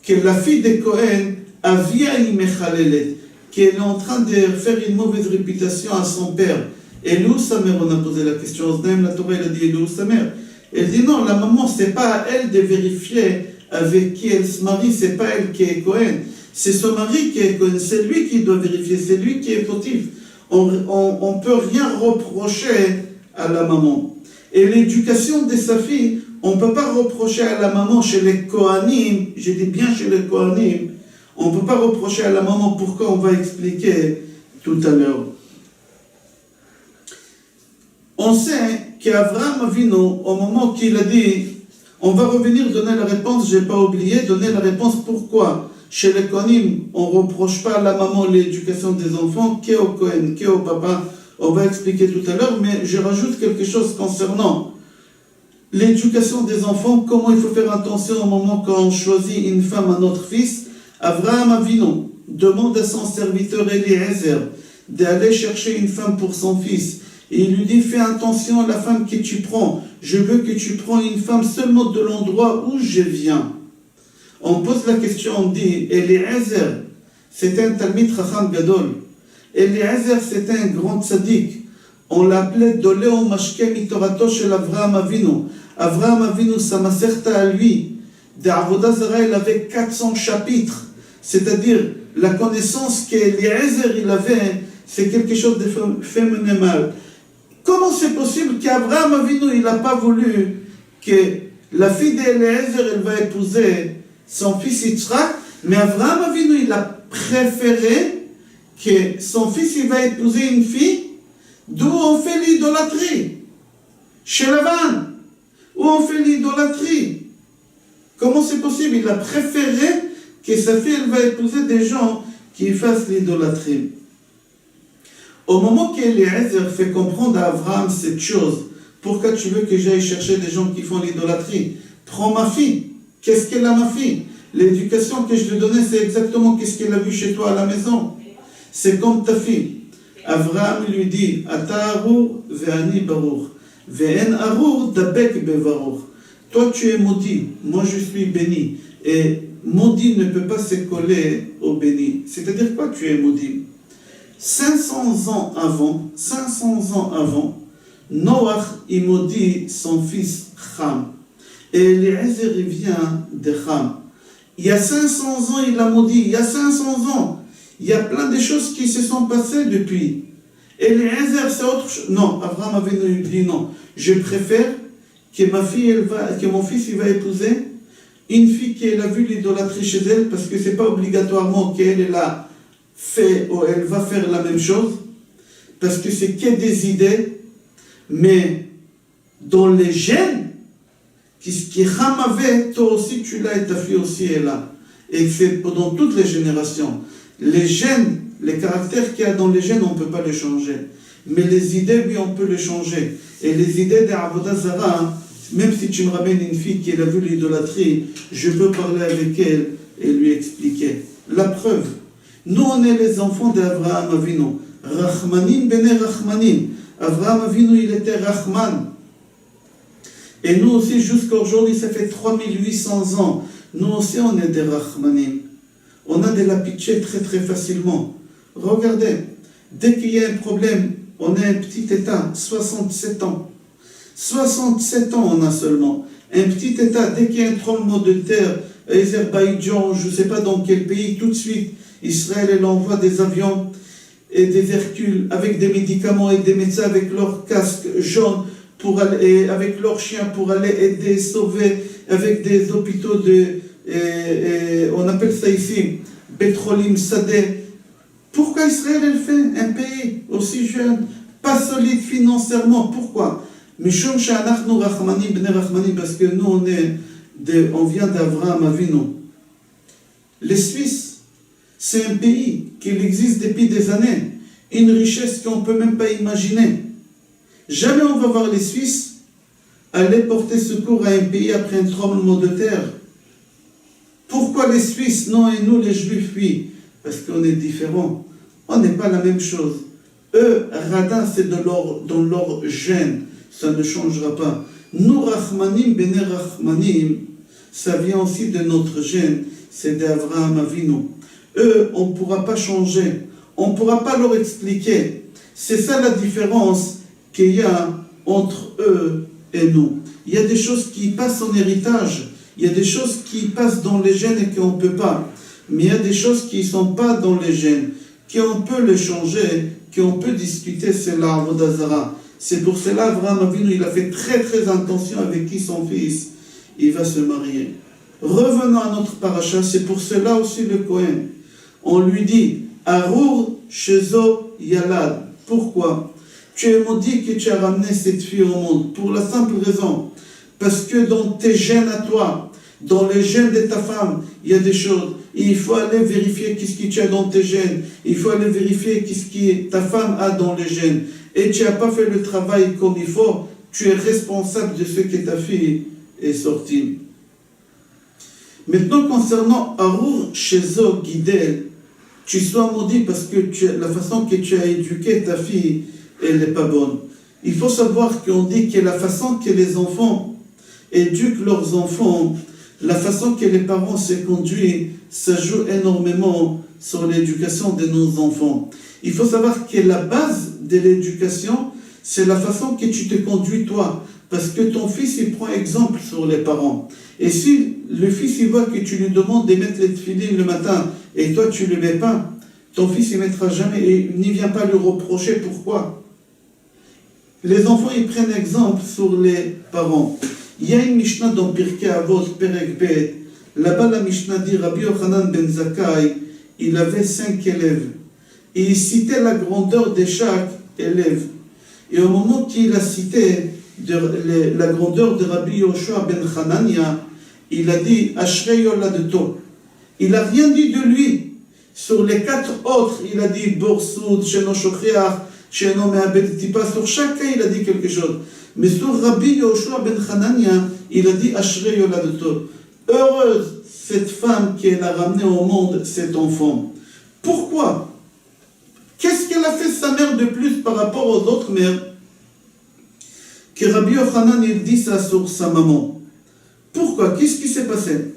que la fille de Kohen avia imechalelet, qu'elle est en train de faire une mauvaise réputation à son père. Et où sa mère? On a posé la question. La Torah elle a dit où sa mère? Elle dit non, la maman, c'est pas à elle de vérifier avec qui elle se marie, c'est pas elle qui est Kohen, c'est son mari qui est Kohen, c'est lui qui doit vérifier, c'est lui qui est fautif. On ne peut rien reprocher à la maman. Et l'éducation de sa fille, on ne peut pas reprocher à la maman chez les Kohanim, je dis bien chez les Kohanim, on ne peut pas reprocher à la maman, pourquoi on va expliquer tout à l'heure. On sait qu'Avraham Avinu, au moment qu'il a dit, on va revenir donner la réponse, je n'ai pas oublié, donner la réponse pourquoi. Chez les Kohanim, on ne reproche pas à la maman l'éducation des enfants, qu'au Kohen, qu'au papa. On va expliquer tout à l'heure, mais je rajoute quelque chose concernant l'éducation des enfants, comment il faut faire attention au moment quand on choisit une femme à notre fils. Avraham Avinu, demande à son serviteur Eliezer d'aller chercher une femme pour son fils. Et il lui dit, fais attention à la femme que tu prends. Je veux que tu prends une femme seulement de l'endroit où je viens. On pose la question, on dit, Eliezer, c'était un Talmid Chacham Gadol. Eliezer, c'était un grand tzaddik. On l'appelait Doleo Mashke Mitorato shel Avraham Avinu. Avraham Avinu, sa maserta à lui, d'Avodah Zara, il avait 400 chapitres. C'est-à-dire, la connaissance qu'Eliezer il avait, c'est quelque chose de phénoménal. Comment c'est possible qu'Avraham Avinu, il n'a pas voulu que la fille d'Eliezer, elle va épouser son fils Yitzhak, mais Avraham Avinu, il a préféré que son fils, il va épouser une fille d'où on fait l'idolâtrie. Chez Lavan, où on fait l'idolâtrie. Comment c'est possible? Il a préféré que sa fille, elle va épouser des gens qui fassent l'idolâtrie. Au moment qu'Eliezer fait comprendre à Abraham cette chose, pourquoi tu veux que j'aille chercher des gens qui font l'idolâtrie? Prends ma fille. Qu'est-ce qu'elle a, ma fille? L'éducation que je lui donnais, c'est exactement qu'est-ce qu'elle a vu chez toi à la maison. C'est comme ta fille. Abraham lui dit, Ata arur ve'ani barur, ve'en arur dabek bevarur. Toi tu es maudit, moi je suis béni. Et maudit ne peut pas se coller au béni. C'est-à-dire quoi tu es maudit? 500 ans avant, Noach il maudit son fils Cham. Et Eliezer il vient de Cham. Il y a 500 ans il a maudit, il y a 500 ans. Il y a plein de choses qui se sont passées depuis. Eliezer c'est autre chose. Non, Abraham avait dit non. Je préfère que ma fille, que mon fils il va épouser une fille qui a vu l'idolâtrie chez elle, parce que c'est pas obligatoirement qu'elle a fait ou elle va faire la même chose, parce que c'est que des idées, mais dans les gènes, ce qui Cham avait, toi aussi tu l'as et ta fille aussi est là. Et c'est pendant toutes les générations. Les gènes, les caractères qu'il y a dans les gènes, on ne peut pas les changer. Mais les idées, oui, on peut les changer. Et les idées d'Avodah Zara, même si tu me ramènes une fille qui a vu l'idolâtrie, je peux parler avec elle et lui expliquer. La preuve, nous on est les enfants d'Avraham Avinu. Rachmanim bene Rachmanim. Avraham Avinu, il était Rachman. Et nous aussi, jusqu'à aujourd'hui, ça fait 3800 ans. Nous aussi, on est des Rachmanim. On a de la pitié très très facilement. Regardez, dès qu'il y a un problème, on est un petit État, 67 ans. 67 ans on a seulement. Un petit État, dès qu'il y a un tremblement de terre, Azerbaïdjan, je ne sais pas dans quel pays, tout de suite, Israël, elle envoie des avions et des Hercules avec des médicaments et des médecins avec leurs casques jaunes pour aller, et avec leurs chiens pour aller aider, sauver, avec des hôpitaux on appelle ça ici, Betrolim, Sadeh. Pourquoi Israël, elle fait un pays aussi jeune, pas solide financièrement? Pourquoi? Mishum she'anachnu rachmanim bnei rachmanim, parce que nous on vient d'Avraham Avinu. Les Suisses, c'est un pays qui existe depuis des années, une richesse qu'on ne peut même pas imaginer. Jamais on va voir les Suisses aller porter secours à un pays après un tremblement de terre. Pourquoi les Suisses non et nous les Juifs oui? Parce qu'on est différents. On n'est pas la même chose. Eux, radin, c'est dans leur gène. Ça ne changera pas. Nous, Rachmanim, Bene Rachmanim, ça vient aussi de notre gène. C'est d'Avraham Avinu. Eux, on ne pourra pas changer. On ne pourra pas leur expliquer. C'est ça la différence qu'il y a entre eux et nous. Il y a des choses qui passent en héritage. Il y a des choses qui passent dans les gènes et qu'on ne peut pas. Mais il y a des choses qui ne sont pas dans les gènes, qu'on peut les changer, qu'on peut discuter, c'est l'Avodah Zara. C'est pour cela Avraham Avinu, il a fait très très attention avec qui son fils, il va se marier. Revenons à notre paracha, c'est pour cela aussi le Kohen. On lui dit, Arur Shezo Yalad. Pourquoi? Tu es maudit que tu as ramené cette fille au monde. Pour la simple raison, parce que dans tes gènes à toi, dans les gènes de ta femme, il y a des choses. Il faut aller vérifier qu'est-ce que tu as dans tes gènes. Il faut aller vérifier qu'est-ce que ta femme a dans les gènes. Et tu n'as pas fait le travail comme il faut. Tu es responsable de ce que ta fille est sortie. Maintenant, concernant Arur Shezo Gidel, tu sois maudit parce que la façon que tu as éduqué ta fille, elle n'est pas bonne. Il faut savoir qu'on dit que la façon que les enfants éduquent leurs enfants, la façon que les parents se conduisent, ça joue énormément sur l'éducation de nos enfants. Il faut savoir que la base de l'éducation, c'est la façon que tu te conduis toi. Parce que ton fils, il prend exemple sur les parents. Et si le fils, il voit que tu lui demandes de mettre les tefilines le matin, et toi, tu ne le mets pas, ton fils, il ne mettra jamais, et n'y vient pas lui reprocher. Pourquoi? Les enfants, ils prennent exemple sur les parents. Il y a une Mishnah dans Pirkei Avot, Perek Bet. Là-bas, la Mishnah dit, Rabbi Yochanan ben Zakkai, il avait 5 élèves. Et il citait la grandeur de chaque élève. Et au moment qu'il a cité la grandeur de Rabbi Yoshua ben Hanania, il a dit Ashrei Yoladeto. Il n'a rien dit de lui. Sur les 4 autres, il a dit Borsud, Sheno Shochriach, Sheno Me'abed Tipa. Sur chacun, il a dit quelque chose. Mais sur Rabbi Yoshua ben Hanania, il a dit Ashrei Yoladeto. Heureuse cette femme qui a ramené au monde cet enfant. Pourquoi? Qu'est-ce qu'elle a fait sa mère de plus par rapport aux autres mères? Que Rabbi Yochanan, il dit ça sur sa maman. Pourquoi? Qu'est-ce qui s'est passé?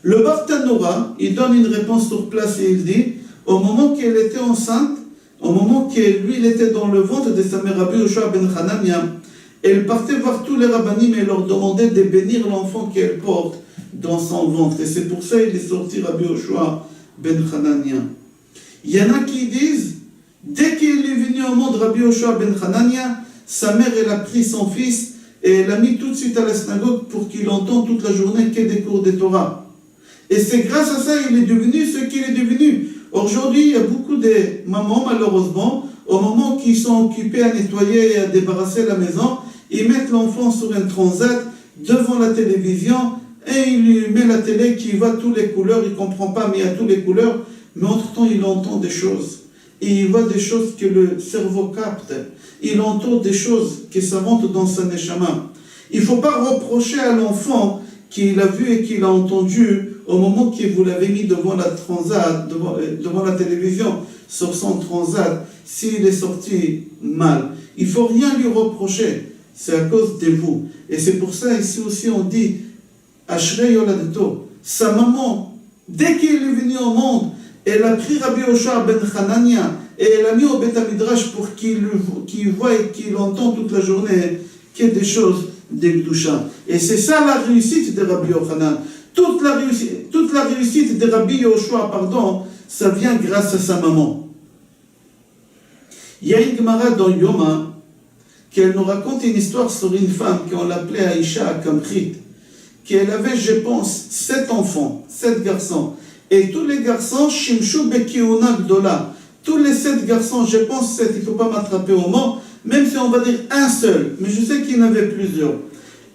Le Barthanora, il donne une réponse sur place et il dit, au moment qu'elle était enceinte, au moment que lui, il était dans le ventre de sa mère Rabbi Yoshua ben Hanania, elle partait voir tous les rabbinim et leur demandait de bénir l'enfant qu'elle porte dans son ventre. Et c'est pour ça qu'il est sorti Rabbi Yoshua ben Hanania. Il y en a qui disent, dès qu'il est venu au monde Rabbi Yoshua ben Hanania, sa mère, elle a pris son fils et elle l'a mis tout de suite à la synagogue pour qu'il entende toute la journée que des cours de Torah. Et c'est grâce à ça qu'il est devenu ce qu'il est devenu. Aujourd'hui, il y a beaucoup de mamans, malheureusement, au moment qu'ils sont occupés à nettoyer et à débarrasser la maison, ils mettent l'enfant sur un transat devant la télévision et il lui met la télé qui voit toutes les couleurs, il ne comprend pas, mais il y a toutes les couleurs, mais entre-temps, il entend des choses. Et il voit des choses que le cerveau capte. Il entend des choses qui ça monte dans sa neshama. Il ne faut pas reprocher à l'enfant qu'il a vu et qu'il a entendu au moment que vous l'avez mis devant la transat, devant la télévision, sur son transat, s'il est sorti mal. Il ne faut rien lui reprocher. C'est à cause de vous. Et c'est pour ça, ici aussi, on dit Ashrei Yoladeto. Sa maman, dès qu'il est venu au monde, elle a pris Rabbi Yoshua ben Hanania et elle a mis au Beth Midrash pour qu'il voit et qu'il entend toute la journée qu'il y a des choses de Gdusha. Et c'est ça la réussite de Rabbi Yochanan. Toute la réussite de Rabbi Yoshua, ça vient grâce à sa maman. Il y a une Gemara dans Yoma qui nous raconte une histoire sur une femme qu'on l'appelait Aïcha Akamchit, qu'elle avait, je pense, 7 enfants, 7 garçons. Et tous les garçons, Shimshu Bekiuna Gdola, tous les 7 garçons, je pense 7, il ne faut pas m'attraper au mot, même si on va dire un seul, mais je sais qu'il y en avait plusieurs.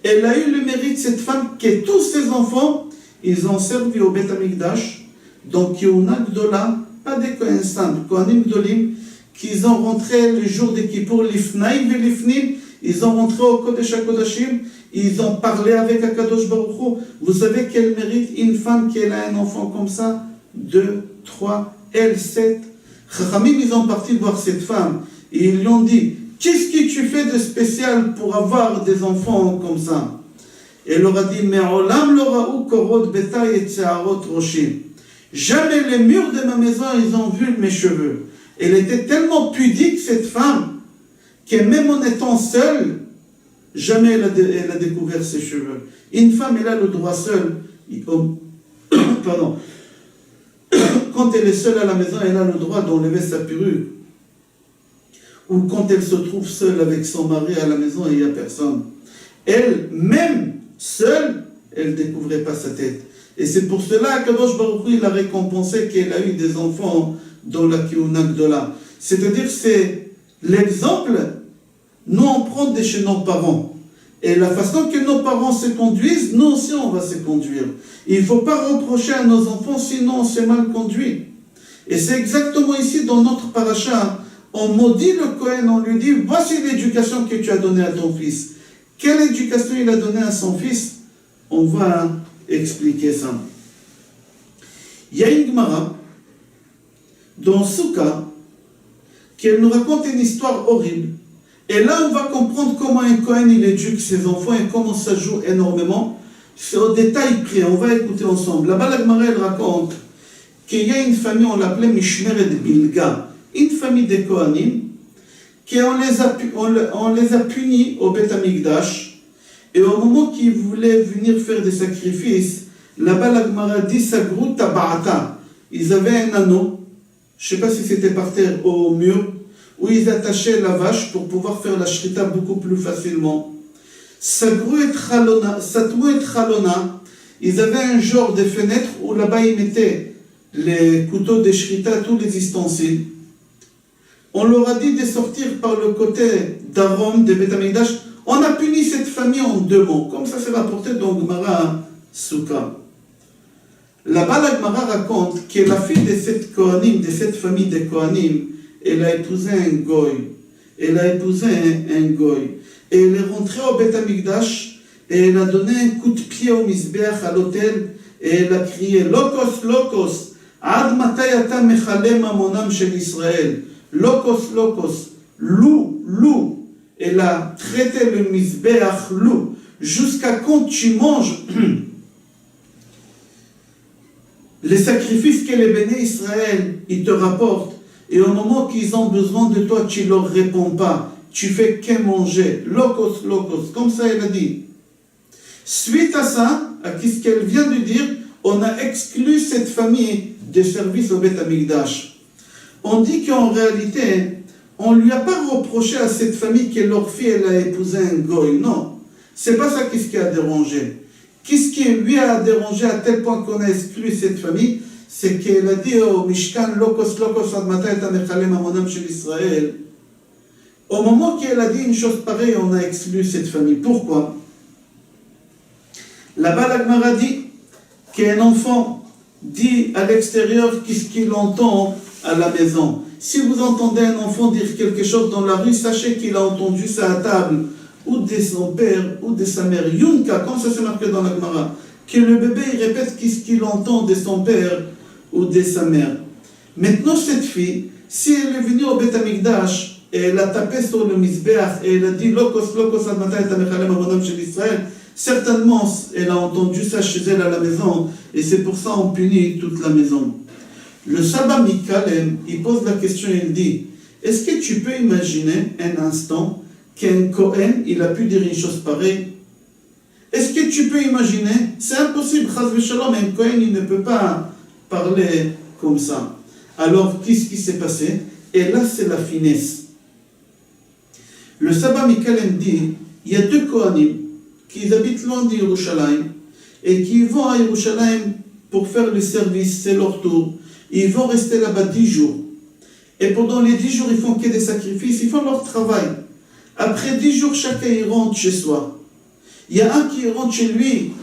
Elle a eu le mérite, cette femme, que tous ses enfants, ils ont servi au Beth Amikdash, donc Kiuna Gdola, pas des Kohen simples, Kohanim Gdolim, qu'ils ont rentré le jour de Kippour, l'Ifnaïm et l'Ifnim, ils ont rentré au Kodesh HaKodashim, ils ont parlé avec Akadosh Baruch Hu. Vous savez quel mérite une femme qui a un enfant comme ça? 2, 3, elle 7. Chachamim, ils ont parti voir cette femme et ils lui ont dit, qu'est-ce que tu fais de spécial pour avoir des enfants comme ça? Elle leur a dit, Me'olam lo ra'u korot betay et tse'arot roshim. Jamais les murs de ma maison, ils ont vu mes cheveux. Elle était tellement pudique, cette femme, que même en étant seule, jamais elle a découvert ses cheveux. Une femme, elle a le droit seule, pardon, quand elle est seule à la maison, elle a le droit d'enlever sa perruque. Ou quand elle se trouve seule avec son mari à la maison et il n'y a personne. Elle, même seule, elle ne découvrait pas sa tête. Et c'est pour cela qu'Akadosh Baruch Hu, il a récompensé qu'elle a eu des enfants dans la Kiuna Gdola. C'est-à-dire, c'est l'exemple, nous on prend de chez nos parents. Et la façon que nos parents se conduisent, nous aussi on va se conduire. Il ne faut pas reprocher à nos enfants, sinon on s'est mal conduit. Et c'est exactement ici dans notre paracha, on maudit le Kohen, on lui dit, voici l'éducation que tu as donnée à ton fils. Quelle éducation il a donnée à son fils? On va expliquer ça. Il y a une Gemara dans Souka, qu'elle nous raconte une histoire horrible. Et là, on va comprendre comment un Kohen il éduque ses enfants et comment ça joue énormément. C'est au détail près, on va écouter ensemble. Là-bas, la Gemara, elle raconte qu'il y a une famille, on l'appelait Mishmeret Bilga, une famille de Kohanim, qu'on les a punis au Beth Amikdash. Et au moment qu'ils voulaient venir faire des sacrifices, là-bas, la Gemara dit Sagrou Taba'ata. Ils avaient un anneau, je ne sais pas si c'était par terre au mur, où ils attachaient la vache pour pouvoir faire la shrita beaucoup plus facilement. Sagrou et Chalona, ils avaient un genre de fenêtre où là-bas ils mettaient les couteaux de shrita, tous les ustensiles. On leur a dit de sortir par le côté d'Arom, de Beth Amikdash. On a puni cette famille en 2 mots, comme ça c'est rapporté dans Gemara Souka. Là-bas, la Gemara raconte que la fille de cette Kohanim, de cette famille de Kohanim, elle a épousé un goy. Elle a épousé un goy. Et elle est rentrée au Beth Amikdash et elle a donné un coup de pied au Mizbeach, à l'autel, et elle a crié Lokos, Lokos, Ad matay ata mechale mamonam shel Israël. Lokos, Lokos, loup, loup. Elle a traité le Mizbeach loup. Jusqu'à quand tu manges les sacrifices que les béné Israël, ils te rapportent, et au moment qu'ils ont besoin de toi, tu ne leur réponds pas. Tu fais que manger. Lokos, Lokos. Comme ça, elle a dit. Suite à ça, à ce qu'elle vient de dire, on a exclu cette famille des services au Beth Amikdash. On dit qu'en réalité, on ne lui a pas reproché à cette famille que leur fille, elle a épousé un goy. Non. C'est pas ça qui a dérangé. Qu'est-ce qui lui a dérangé à tel point qu'on a exclu cette famille? C'est qu'elle a dit au Mishkan, Lokos, Lokos, Ad matay ata mechale mamonam shel Israël. Au moment qu'elle a dit une chose pareille, on a exclu cette famille. Pourquoi? Là-bas, la Gemara dit qu'un enfant dit à l'extérieur qu'est-ce qu'il entend à la maison. Si vous entendez un enfant dire quelque chose dans la rue, sachez qu'il a entendu ça à table, ou de son père, ou de sa mère. Yunka, comme ça c'est marqué dans la Gemara, que le bébé il répète qu'est-ce qu'il entend de son père ou de sa mère. Maintenant, cette fille, si elle est venue au Beth Amikdash, et elle a tapé sur le Mizbeach, et elle a dit Lokos, Lokos, Ad matay ata mechale mamonam shel Israël, certainement elle a entendu ça chez elle à la maison, et c'est pour ça qu'on punit toute la maison. Le Sabbat Mikalem, il pose la question, il dit, est-ce que tu peux imaginer un instant qu'un Kohen, il a pu dire une chose pareille? Est-ce que tu peux imaginer? C'est impossible, Chas v'Shalom, un Kohen, il ne peut pas parler comme ça. Alors, qu'est-ce qui s'est passé? Et là, c'est la finesse. Le Sabbat Mikalem dit, il y a 2 Kohanim qui habitent loin de Yerushalayim et qui vont à Yerushalayim pour faire le service, c'est leur tour. Ils vont rester là-bas 10 jours. Et pendant les 10 jours, ils font que des sacrifices, ils font leur travail. Après 10 jours, chacun il rentre chez soi. Il y a un qui rentre chez lui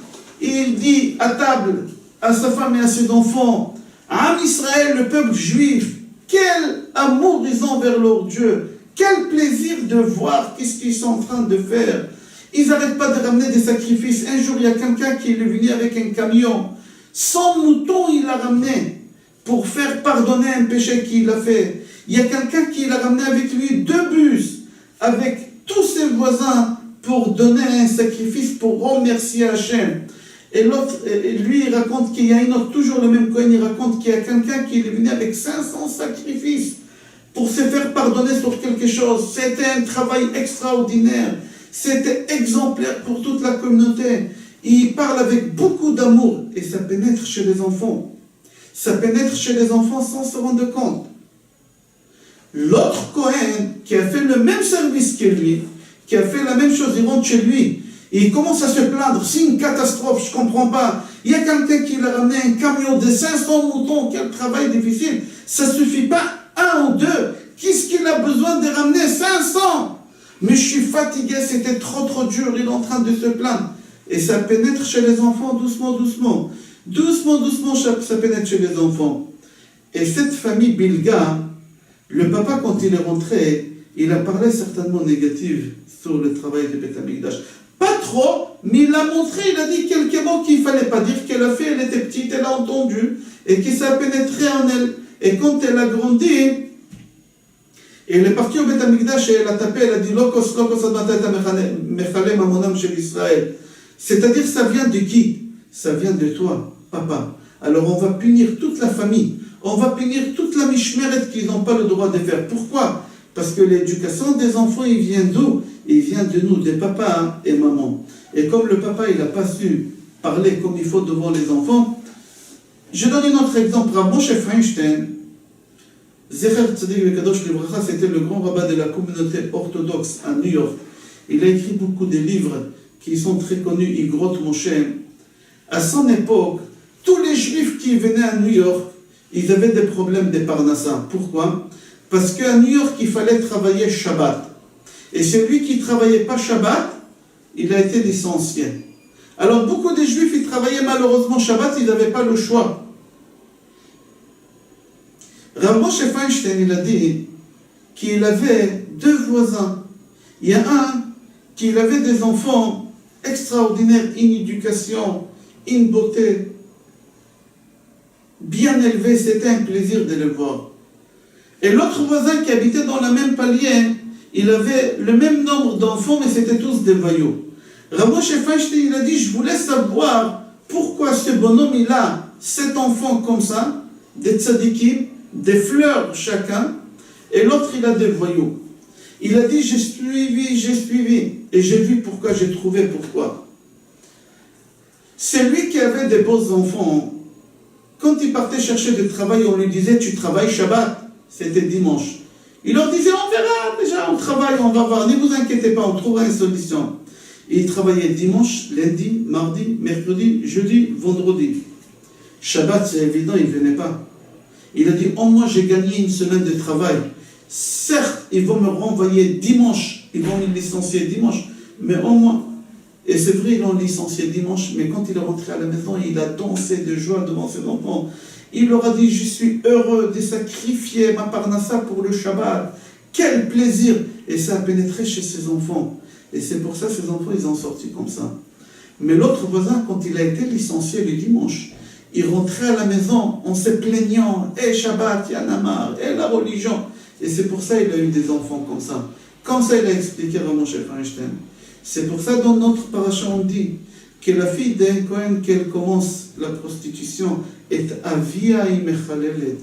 et il dit à table à sa femme et à ses enfants, Am Israël, le peuple juif, quel amour ils ont vers leur Dieu, quel plaisir de voir qu'est-ce qu'ils sont en train de faire. Ils n'arrêtent pas de ramener des sacrifices. Un jour, il y a quelqu'un qui est venu avec un camion. 100 moutons, il a ramené pour faire pardonner un péché qu'il a fait. Il y a quelqu'un qui l'a ramené avec lui 2 bus, avec tous ses voisins, pour donner un sacrifice, pour remercier Hachem. Et l'autre, lui, il raconte qu'il y a un autre, toujours le même Kohen, il raconte qu'il y a quelqu'un qui est venu avec 500 sacrifices pour se faire pardonner sur quelque chose. C'était un travail extraordinaire. C'était exemplaire pour toute la communauté. Il parle avec beaucoup d'amour et ça pénètre chez les enfants. Ça pénètre chez les enfants sans se rendre compte. L'autre Kohen qui a fait le même service que lui, qui a fait la même chose, il rentre chez lui et il commence à se plaindre. C'est une catastrophe, je ne comprends pas. Il y a quelqu'un qui l'a ramené un camion de 500 moutons, quel travail difficile. Ça ne suffit pas, 1 ou 2. Qu'est-ce qu'il a besoin de ramener 500? Mais je suis fatigué, c'était trop dur, il est en train de se plaindre. Et ça pénètre chez les enfants doucement. Doucement, ça pénètre chez les enfants. Et cette famille Bilga, le papa, quand il est rentré, il a parlé certainement négatif sur le travail de Beth Amikdash. Pas trop, mais il a montré, il a dit quelques mots qu'il ne fallait pas dire, que la fille, elle était petite, elle a entendu, et que ça a pénétré en elle. Et quand elle a grandi, elle est partie au Beth Amikdash et elle a tapé, elle a dit Lokos, Lokos Admatata Mechalem Amonam Shel Israël. C'est-à-dire, ça vient de qui? Ça vient de toi, papa. Alors on va punir toute la famille. On va punir toute la mishmeret qu'ils n'ont pas le droit de faire. Pourquoi? Parce que l'éducation des enfants, il vient d'où? Il vient de nous, des papas et mamans. Et comme le papa, il n'a pas su parler comme il faut devant les enfants, je donne un autre exemple. Rav Moshe Feinstein, Zecher Tzadik Vekadosh Livracha, c'était le grand rabbin de la communauté orthodoxe à New York. Il a écrit beaucoup de livres qui sont très connus, Igrot Moshe. À son époque, tous les juifs qui venaient à New York, ils avaient des problèmes de parnassa. Pourquoi? Parce qu'à New York, il fallait travailler Shabbat. Et celui qui ne travaillait pas Shabbat, il a été licencié. Alors beaucoup de juifs, ils travaillaient malheureusement Shabbat, ils n'avaient pas le choix. Rav Moshe Feinstein, il a dit qu'il avait deux voisins. Il y a un qui avait des enfants extraordinaires, une éducation, une beauté, bien élevée, c'était un plaisir de le voir. Et l'autre voisin qui habitait dans le même palier, il avait le même nombre d'enfants, mais c'était tous des voyous. Rav Moshe Feinstein, il a dit, je voulais savoir pourquoi ce bonhomme, il a 7 enfants comme ça, des tzadikim, des fleurs chacun, et l'autre, il a des voyous. Il a dit, j'ai suivi, et j'ai vu pourquoi, j'ai trouvé pourquoi. C'est lui qui avait des beaux enfants. Quand il partait chercher du travail, on lui disait, tu travailles Shabbat, c'était dimanche. Il leur disait, on verra, déjà, on travaille, on va voir, ne vous inquiétez pas, on trouvera une solution. Et il travaillait dimanche, lundi, mardi, mercredi, jeudi, vendredi. Shabbat, c'est évident, il ne venait pas. Il a dit, oh, moi j'ai gagné une semaine de travail. Certes, ils vont me renvoyer dimanche, ils vont me licencier dimanche, mais au moins, et c'est vrai, ils l'ont licencié dimanche, mais quand il est rentré à la maison, il a dansé de joie devant ses enfants. Il leur a dit, je suis heureux de sacrifier ma parnassa pour le Shabbat. Quel plaisir! Et ça a pénétré chez ses enfants. Et c'est pour ça que ses enfants, ils ont sorti comme ça. Mais l'autre voisin, quand il a été licencié le dimanche, il rentrait à la maison en se plaignant, « Eh Shabbat, il y en a marre, eh la religion !» Et c'est pour ça qu'il a eu des enfants comme ça. Comme ça, il a expliqué à Moshe Feinstein. C'est pour ça, dans notre paracha, on dit que la fille d'un Kohen, qu'elle commence la prostitution, est avia imechalelet.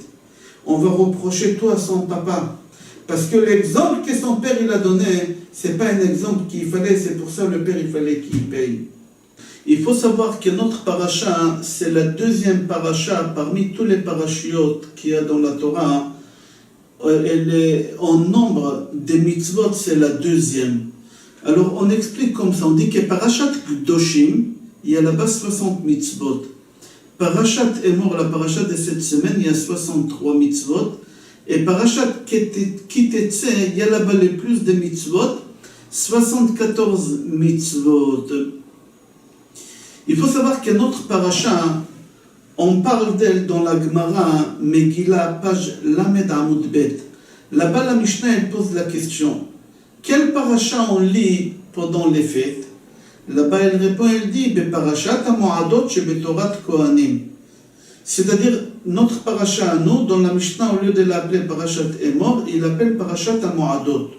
On va reprocher tout à son papa. Parce que l'exemple que son père il a donné, c'est pas un exemple qu'il fallait, c'est pour ça le père il fallait qu'il paye. Il faut savoir que notre paracha, c'est la deuxième paracha parmi tous les parachiotes qu'il y a dans la Torah. Elle est en nombre des mitzvot, c'est la deuxième. Alors on explique comme ça, on dit que parachat Kedoshim, il y a là-bas 60 mitzvot. Parachat Emor, la parachat de cette semaine, il y a 63 mitzvot. Et parachat Kitetse, il y a là-bas le plus de mitzvot, 74 mitzvot. Il faut savoir que notre paracha, on parle d'elle dans la Gemara, Megillah, page Lamed Amud Bet. Là-bas, la Mishnah, elle pose la question, quel paracha on lit pendant les fêtes? Là-bas, elle répond, elle dit, Be parachat ha-mo'adot shebetorat kohanim. C'est-à-dire, notre paracha à nous, dans la Mishnah, au lieu de l'appeler parachat Emor, il l'appelle parachat ha-mo'adot.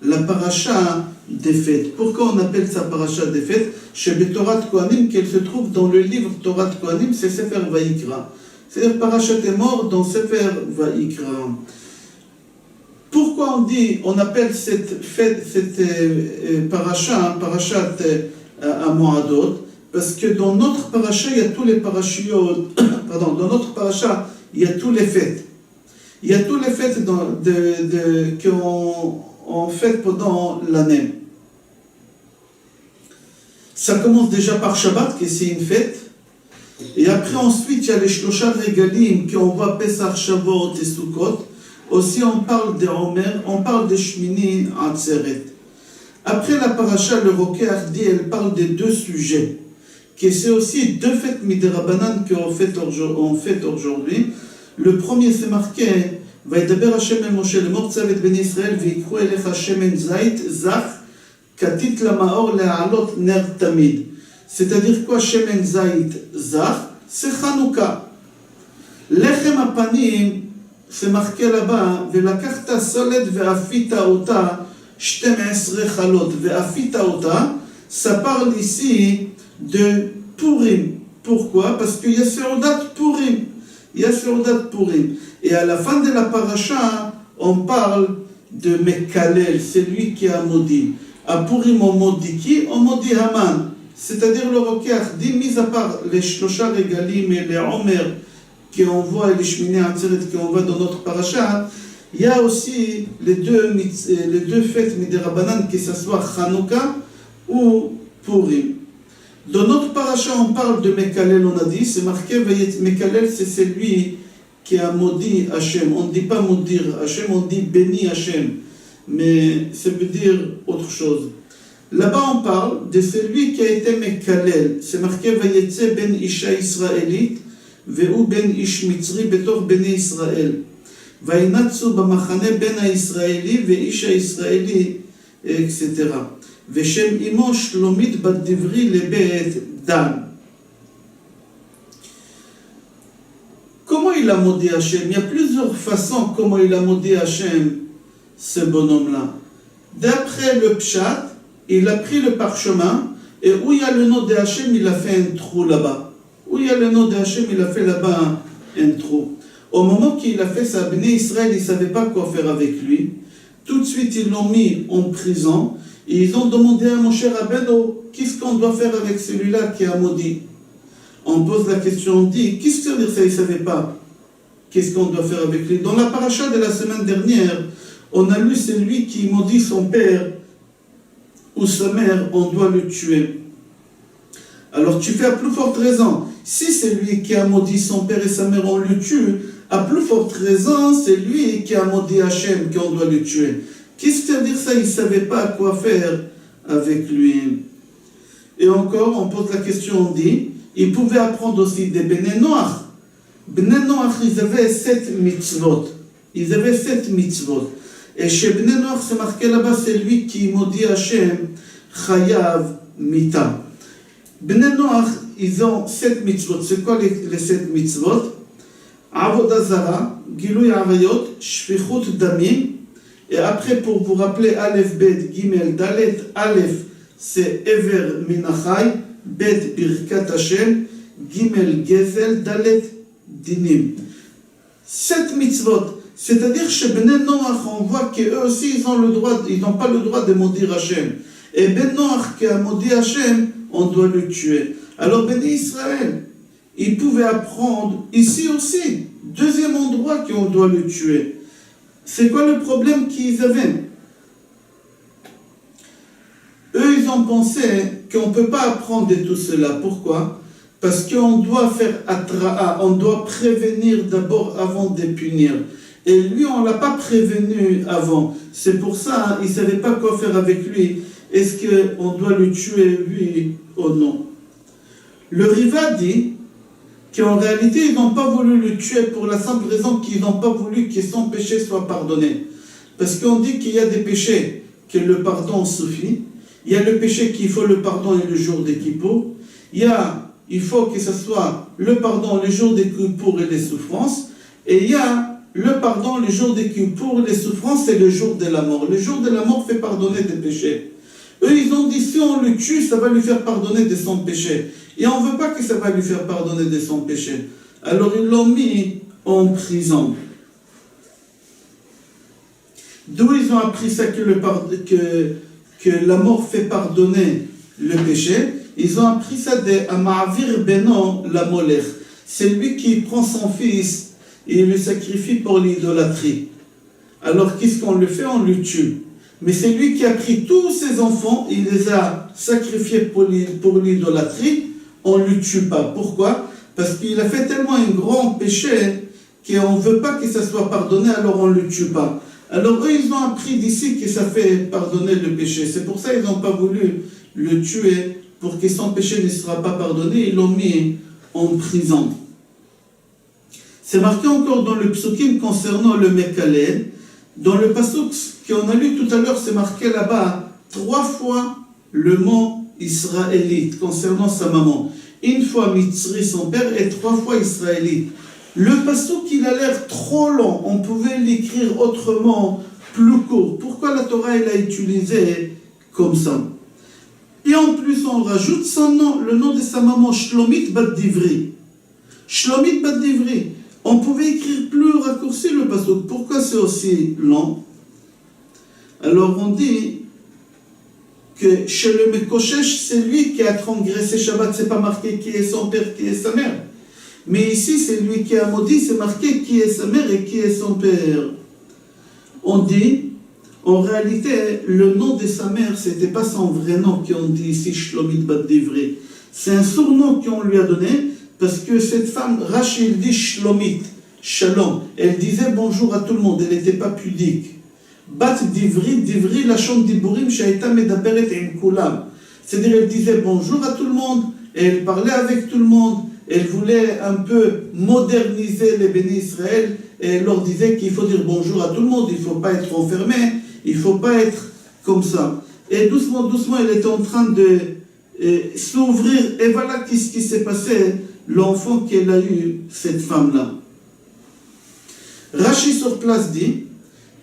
La paracha des fêtes. Pourquoi on appelle ça paracha des fêtes? Chez Torah Kohanim, qu'elle se trouve dans le livre Torah Kohanim, c'est Sefer Vayikra. C'est-à-dire parachat Emor dans Sefer Vayikra. Pourquoi on appelle cette fête, cette paracha, parachat ha-mo'adot? Parce que dans notre paracha, il y a tous les parachiotes, pardon, dans notre paracha, il y a tous les fêtes. Il y a tous les fêtes qu'on fait pendant l'année. Ça commence déjà par Shabbat, que c'est une fête. Et après, ensuite, il y a les Shlosha Regalim, qu'on voit Pesach, Shavuot et Sukkot. Aussi, on parle de Omer, on parle de Shmini, Atzeret. Après la paracha, le Roquet Ardi, elle parle de deux sujets. Que c'est aussi deux fêtes Midrabanan qu'on fait aujourd'hui. Le premier, c'est marqué Vaïdaber Hashem el Moshe lemor tzavet ben Israël veikru elecha shemen zait zach katit lamaor le'alot ner tamid. C'est-à-dire quoi shemen zait zach? C'est Hanouka. Lechem apanim, c'est marqué là-bas, Velakachta soled ve'afita ota, 12 chalot, ve'afita ota, ça parle ici de Purim. Pourquoi? Parce qu'il y a Seudat Purim. Il y a Seudat Purim. Et à la fin de la paracha, on parle de Mekalel, c'est lui qui a maudit. À Purim, on maudit qui? On maudit Haman. C'est-à-dire le Rokeach dit, mis à part les Shlosha Regalim et les Omer qu'on voit, et les Shmini Atzeret qu'on voit dans notre paracha, il y a aussi les deux fêtes Midirabanan, que ce soit Chanukah ou Purim. Dans notre paracha, on parle de Mekalel, on a dit, c'est marqué, Mekalel, c'est celui qui a maudit Hachem. On ne dit pas maudire Hachem, on dit béni Hachem. Mais ça veut dire autre chose. Là-bas, on parle de celui qui a été Mekalel. C'est marqué, Vayetze ben Isha Israélite, Ve'u ben Ish Mitzri betor bene Israël. Vainatsu b'machane ben ha-Israéli, ve'ish ha-Israéli, etc. Ve'shem imo Shlomit bat Divri lebeit Dan. Comment il a maudit Hachem? Il y a plusieurs façons comment il a maudit Hachem, ce bonhomme-là. D'après le Pshat, il a pris le parchemin, et où il y a le nom de Hachem, il a fait un trou là-bas. Où il y a le nom de Hachem, il a fait là-bas un trou. Au moment qu'il a fait ça, Béné Israël, ils ne savaient pas quoi faire avec lui. Tout de suite, ils l'ont mis en prison, et ils ont demandé à Moshe Rabbeinu, qu'est-ce qu'on doit faire avec celui-là qui a maudit? On pose la question, on dit, qu'est-ce que ça veut dire ça, ils ne savaient pas? Qu'est-ce qu'on doit faire avec lui? Dans la paracha de la semaine dernière, on a lu celui qui maudit son père ou sa mère, on doit le tuer. Alors tu fais à plus forte raison. Si c'est lui qui a maudit son père et sa mère, on le tue, à plus forte raison, c'est lui qui a maudit Hachem, qu'on doit le tuer. Qu'est-ce que ça veut dire ça? Il ne savait pas quoi faire avec lui. Et encore, on pose la question, on dit, il pouvait apprendre aussi des Bnei Noach. Bnei Noach, ils avaient 7 mitzvot. Ils avaient 7 mitzvot. Et chez Bnei Noach, c'est marqué là-bas, c'est lui qui maudit Hachem, Chayav Mita. Bnei Noach, ils ont 7 mitzvot. C'est quoi les 7 mitzvot? Avodah Zara, Gilui Arayot, Shfichut Damim. Et après, pour vous rappeler, Aleph, Bet, Gimel, Dalet, Aleph, c'est Ever Minachai, Bet, Birkat Hashem, Gimel, Gezel, Dalet, Dinim. 7 mitzvot. C'est-à-dire, chez Bnei Noach, on voit qu'eux aussi, ils n'ont pas le droit de maudire Hachem. Et Ben Noach, qui a maudit Hachem, on doit le tuer. Alors, Béni Israël, ils pouvaient apprendre ici aussi, deuxième endroit qu'on doit le tuer. C'est quoi le problème qu'ils avaient? Eux, ils ont pensé qu'on ne peut pas apprendre de tout cela. Pourquoi? Parce qu'on doit faire atra'a, on doit prévenir d'abord avant de punir. Et lui, on ne l'a pas prévenu avant. C'est pour ça, ils ne savaient pas quoi faire avec lui. Est-ce qu'on doit le tuer, oui ou non? Le Riva dit qu'en réalité, ils n'ont pas voulu le tuer pour la simple raison qu'ils n'ont pas voulu que son péché soit pardonné. Parce qu'on dit qu'il y a des péchés que le pardon suffit. Il y a le péché qu'il faut le pardon et le jour des Kippour. Il faut que ce soit le pardon le jour des Kippour et les souffrances. Et il y a le pardon le jour des Kippour et les souffrances, c'est le jour de la mort. Le jour de la mort fait pardonner des péchés. Eux, ils ont dit, si on le tue, ça va lui faire pardonner de son péché. Et on ne veut pas que ça va lui faire pardonner de son péché. Alors, ils l'ont mis en prison. D'où ils ont appris ça, que la mort fait pardonner le péché. Ils ont appris ça de Amavir Beno la Molech. C'est lui qui prend son fils et il le sacrifie pour l'idolâtrie. Alors, qu'est-ce qu'on le fait? On le tue. Mais c'est lui qui a pris tous ses enfants, il les a sacrifiés pour l'idolâtrie, on ne le tue pas. Pourquoi? Parce qu'il a fait tellement un grand péché qu'on ne veut pas que ça soit pardonné, alors on ne le tue pas. Alors eux, ils ont appris d'ici que ça fait pardonner le péché. C'est pour ça qu'ils n'ont pas voulu le tuer, pour que son péché ne sera pas pardonné, ils l'ont mis en prison. C'est marqué encore dans le psukim concernant le Mekalel. Dans le pasuk qu'on a lu tout à l'heure, c'est marqué là-bas 3 fois le mot israélite concernant sa maman. Une fois Mitzri, son père, et 3 fois israélite. Le passouk, il a l'air trop long. On pouvait l'écrire autrement, plus court. Pourquoi la Torah, elle a utilisé comme ça? Et en plus, on rajoute son nom, le nom de sa maman, Shlomit Bat Divri. Shlomit Bat Divri. On pouvait écrire plus raccourci le passouk. Pourquoi c'est aussi long? Alors on dit que chez le Mekoshesh, c'est lui qui a transgressé Shabbat. C'est pas marqué qui est son père, qui est sa mère. Mais ici, c'est lui qui a maudit, c'est marqué qui est sa mère et qui est son père. On dit, en réalité, le nom de sa mère, c'était pas son vrai nom qu'on dit ici, Shlomit Bat Divri. C'est un surnom qu'on lui a donné, parce que cette femme, Rachel dit Shlomit, Shalom. Elle disait bonjour à tout le monde, elle n'était pas pudique. Bat Divri, Divri, la chambre d'Iburim, Shaita Medaberet et Kulam. C'est-à-dire, elle disait bonjour à tout le monde, et elle parlait avec tout le monde. Elle voulait un peu moderniser les bénis Israël et elle leur disait qu'il faut dire bonjour à tout le monde, il ne faut pas être enfermé, il ne faut pas être comme ça. Et doucement, doucement, elle était en train de s'ouvrir. Et voilà qu'est-ce qui s'est passé, l'enfant qu'elle a eu, cette femme-là. Rashi sur place dit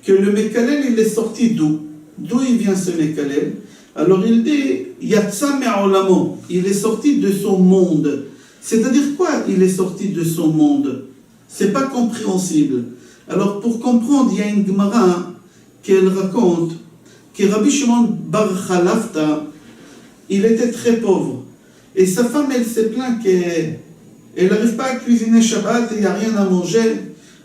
que le Mekalel, il est sorti d'où? D'où il vient ce Mekalel? Alors il dit, Yatsa me'olamo, il est sorti de son monde. C'est-à-dire quoi, il est sorti de son monde? C'est pas compréhensible. Alors pour comprendre, il y a une Gemara qu'elle raconte que Rabbi Shimon bar Chalafta, il était très pauvre. Et sa femme, elle s'est plainte qu'elle n'arrive pas à cuisiner Shabbat et il n'y a rien à manger.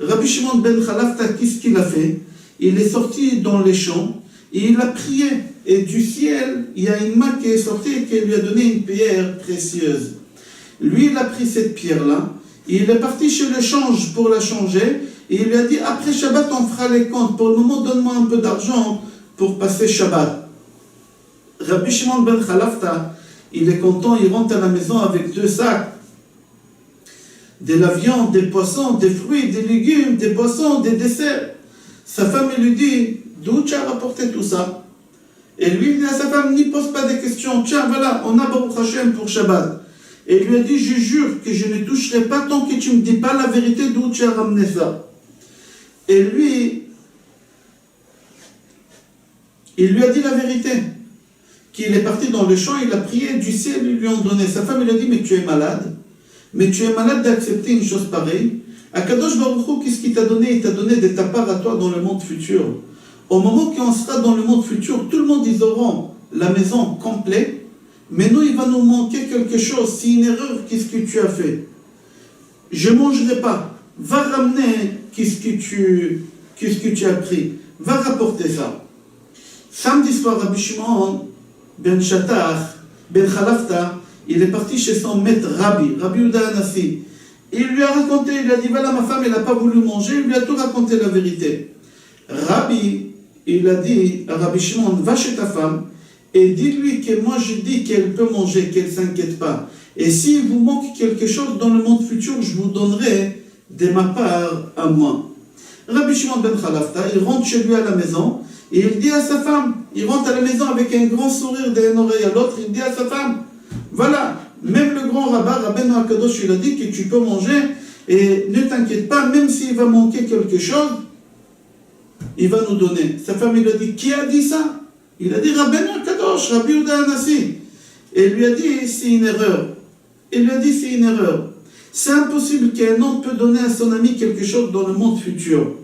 Rabbi Shimon ben Chalafta, qu'est-ce qu'il a fait? Il est sorti dans les champs et il a prié. Et du ciel, il y a une main qui est sortie et qui lui a donné une pierre précieuse. Lui, il a pris cette pierre-là, il est parti chez le change pour la changer, et il lui a dit, après Shabbat, on fera les comptes. Pour le moment, donne-moi un peu d'argent pour passer Shabbat. Rabbi Shimon ben Chalafta, il est content, il rentre à la maison avec 2 sacs. De la viande, des poissons, des fruits, des légumes, des boissons, des desserts. Sa femme, elle lui dit, d'où tu as rapporté tout ça? Et lui, il dit à sa femme, n'y pose pas des questions. Tiens, voilà, on a Baruch Hashem pour Shabbat. Et il lui a dit, je jure que je ne toucherai pas tant que tu ne me dis pas la vérité d'où tu as ramené ça. Et lui, il lui a dit la vérité. Qu'il est parti dans le champ, il a prié, du ciel, ils lui ont donné. Sa femme, il a dit, mais tu es malade. Mais tu es malade d'accepter une chose pareille. Akadosh Baruch Hu, qu'est-ce qu'il t'a donné? Il t'a donné de ta part à toi dans le monde futur. Au moment qu'on sera dans le monde futur, tout le monde, ils auront la maison complète. Mais nous, il va nous manquer quelque chose. C'est une erreur, qu'est-ce que tu as fait? Je ne mangerai pas. Va ramener qu'est-ce que tu as pris. Va rapporter ça. Samedi soir, Rabbi Shimon ben Shatar, ben Chalafta, il est parti chez son maître Rabbi Yehuda Hanassi. Il lui a raconté, il a dit, voilà, ma femme, elle n'a pas voulu manger, il lui a tout raconté la vérité. Rabbi, il a dit à Rabbi Shimon, va chez ta femme, et dis-lui que moi je dis qu'elle peut manger, qu'elle ne s'inquiète pas. Et s'il vous manque quelque chose dans le monde futur, je vous donnerai de ma part à moi. Rabbi Shimon ben Chalafta, il rentre chez lui à la maison, et il dit à sa femme, il rentre à la maison avec un grand sourire d'une oreille à l'autre, il dit à sa femme, voilà, même le grand rabbin, Rabbeinu Akadosh, il a dit que tu peux manger, et ne t'inquiète pas, même s'il va manquer quelque chose, il va nous donner. Sa femme, il a dit, qui a dit ça? Il a dit Rabbeinu Akadosh, Rabbi Yehuda Hanassi. Et il lui a dit, c'est une erreur. Il lui a dit, c'est une erreur. C'est impossible qu'un homme peut donner à son ami quelque chose dans le monde futur.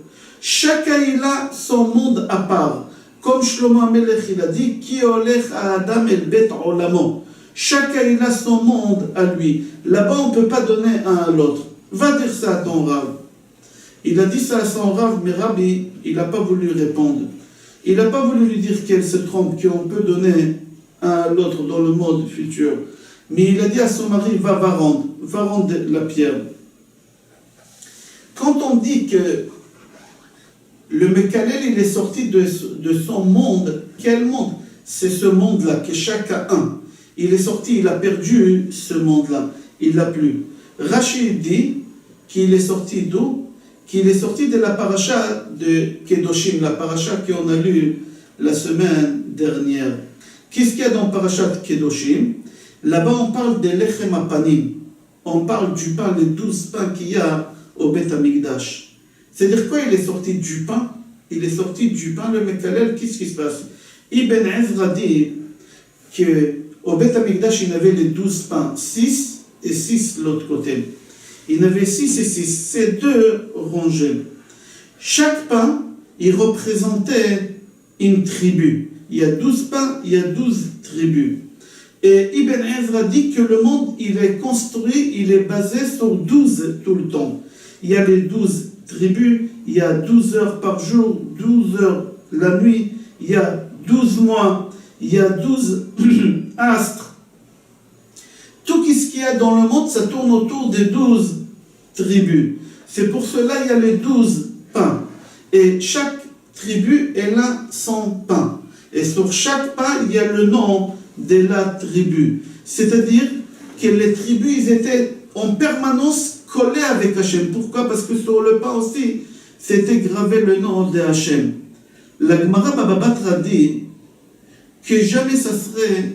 Chacun il a son monde à part. Comme Shlomo HaMelech, il a dit, Ki olech Adam el bet olamo. Chacun il a son monde à lui. Là-bas, on ne peut pas donner un à l'autre. Va dire ça à ton Rav. Il a dit ça à son Rav, mais Rabbi, il n'a pas voulu répondre. Il n'a pas voulu lui dire qu'elle se trompe, qu'on peut donner un à l'autre dans le monde futur. Mais il a dit à son mari, va rendre la pierre. Quand on dit que le Mekalel, il est sorti de son monde, quel monde? C'est ce monde-là, que chacun a. Il est sorti, il a perdu ce monde-là. Il l'a plus. Rachid dit qu'il est sorti d'où? Qu'il est sorti de la paracha de Kedoshim, la paracha qu'on a lue la semaine dernière. Qu'est-ce qu'il y a dans paracha de Kedoshim? Là-bas, on parle de l'Echem Apanim. On parle du pain, les 12 pains qu'il y a au Beth Amikdash. C'est-à-dire quoi? Il est sorti du pain. Il est sorti du pain, le Mekalel. Qu'est-ce qui se passe? Ibn Ezra dit qu'au Beth Amikdash, il y avait les 12 pains, 6 et 6 de l'autre côté. Il y en avait 6 et 6, c'est 2 rangées. Chaque pain, il représentait une tribu. Il y a 12 pains, il y a 12 tribus. Et Ibn Ezra dit que le monde, il est construit, il est basé sur 12 tout le temps. Il y a les 12 tribus, il y a 12 heures par jour, 12 heures la nuit, il y a 12 mois, il y a 12 astres. Tout ce qu'il y a dans le monde, ça tourne autour des 12 tribus. C'est pour cela qu'il y a les 12 pains. Et chaque tribu, elle a son pain. Et sur chaque pain, il y a le nom de la tribu. C'est-à-dire que les tribus, ils étaient en permanence collés avec Hachem. Pourquoi? Parce que sur le pain aussi, c'était gravé le nom de Hachem. La Gemara Baba Batra dit que jamais ça serait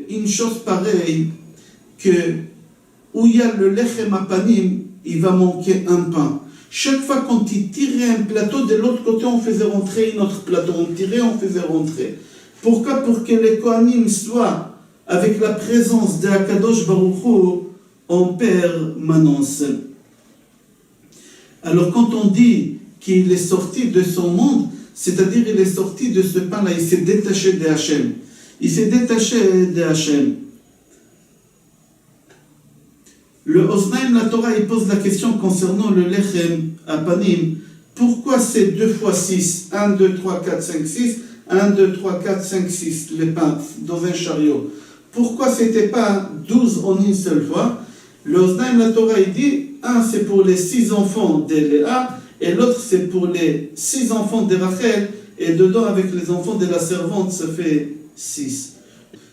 une chose pareille que où il y a le lechem apanim, il va manquer un pain. Chaque fois qu'on tirait un plateau, de l'autre côté, on faisait rentrer un autre plateau. On tirait, on faisait rentrer. Pourquoi? Pour que les Kohanim soient avec la présence de Akadosh Baruch Hu en permanence. Alors quand on dit qu'il est sorti de son monde, c'est-à-dire il est sorti de ce pain-là, il s'est détaché de Hachem. Il s'est détaché de Hachem. Le Osnaim, la Torah, il pose la question concernant le Lechem Apanim. Pourquoi c'est 2 fois 6? 1, 2, 3, 4, 5, 6. 1, 2, 3, 4, 5, 6, les pains dans un chariot. Pourquoi c'était pas 12 en une seule fois? Le Osnaim, la Torah, il dit, un c'est pour les 6 enfants de Léa, et l'autre c'est pour les 6 enfants de Rachel, et dedans avec les enfants de la servante, ça fait 6.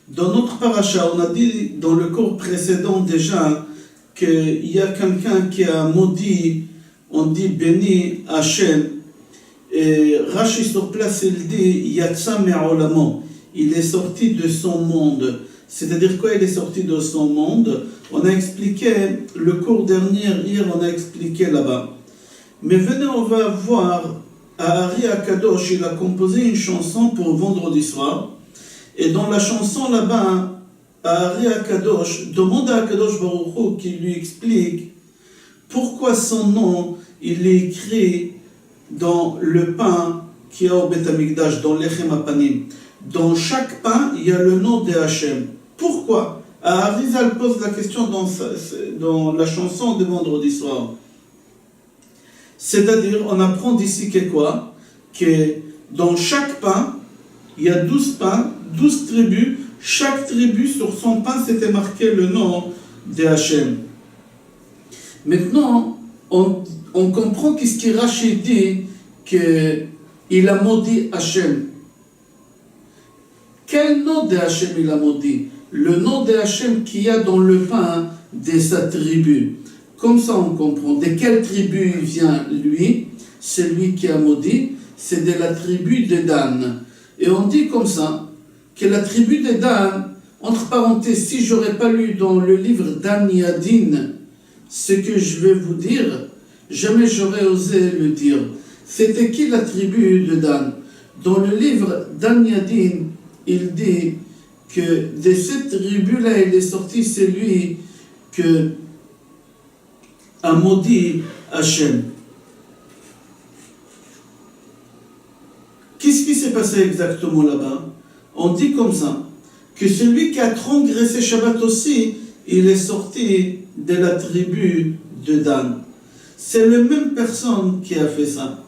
Dans notre paracha, on a dit dans le cours précédent déjà, qu'il y a quelqu'un qui a maudit, on dit béni Hachem, et Rashi sur place il dit Yatsa me'olamo, il est sorti de son monde. C'est-à-dire quoi? Il est sorti de son monde. On a expliqué le cours dernier, hier on a expliqué là-bas. Mais venez, on va voir, Ari Akadosh, il a composé une chanson pour vendredi soir, et dans la chanson là-bas, Ari Akadosh demande à Akadosh Baruch Hu qui lui explique pourquoi son nom il est écrit dans le pain qui est au Beth Amikdash, dans l'Echem Apanim. Dans chaque pain, il y a le nom de Hachem. Pourquoi? Arizal pose la question dans la chanson de vendredi soir. C'est-à-dire, on apprend d'ici que quoi? Que dans chaque pain, il y a 12 pains, 12 tribus. Chaque tribu, sur son pain, c'était marqué le nom de Hachem. Maintenant, on comprend qu'est-ce qu'il Rachid dit, qu'il a maudit Hachem. Quel nom de Hachem il a maudit? Le nom de Hachem qu'il y a dans le pain de sa tribu. Comme ça, on comprend. De quelle tribu il vient, lui? C'est lui qui a maudit. C'est de la tribu de Dan. Et on dit comme ça, que la tribu de Dan, entre parenthèses, si je n'aurais pas lu dans le livre Dan Yadin ce que je vais vous dire, jamais j'aurais osé le dire. C'était qui la tribu de Dan? Dans le livre Dan Yadin, il dit que de cette tribu-là, il est sorti celui que a maudit Hachem. Qu'est-ce qui s'est passé exactement là-bas? On dit comme ça, que celui qui a transgressé Shabbat aussi, il est sorti de la tribu de Dan. C'est la même personne qui a fait ça.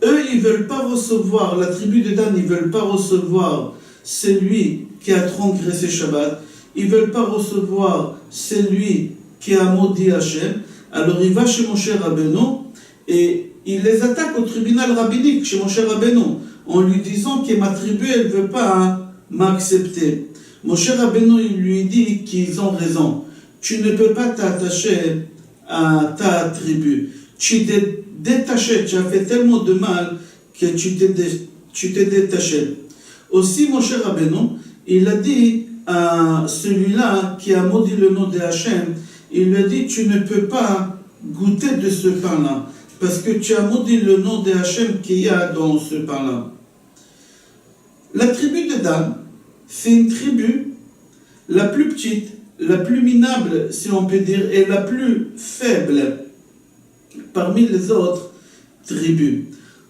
Eux, ils ne veulent pas recevoir, la tribu de Dan, ils ne veulent pas recevoir celui qui a transgressé Shabbat. Ils ne veulent pas recevoir celui qui a maudit Hachem. Alors il va chez Moshe Rabbeinu et il les attaque au tribunal rabbinique chez Moshe Rabbeinu en lui disant que ma tribu, elle ne veut pas m'accepter. Moshe Rabbeinu, il lui dit qu'ils ont raison. Tu ne peux pas t'attacher à ta tribu. Tu t'es détaché, tu as fait tellement de mal que tu t'es détaché. Aussi, Moshe Rabbeinu, il a dit à celui-là qui a maudit le nom de Hachem, il lui a dit, tu ne peux pas goûter de ce pain-là, parce que tu as maudit le nom de Hachem qu'il y a dans ce pain-là. La tribu de Dan, c'est une tribu la plus petite, la plus minable, si on peut dire, et la plus faible parmi les autres tribus.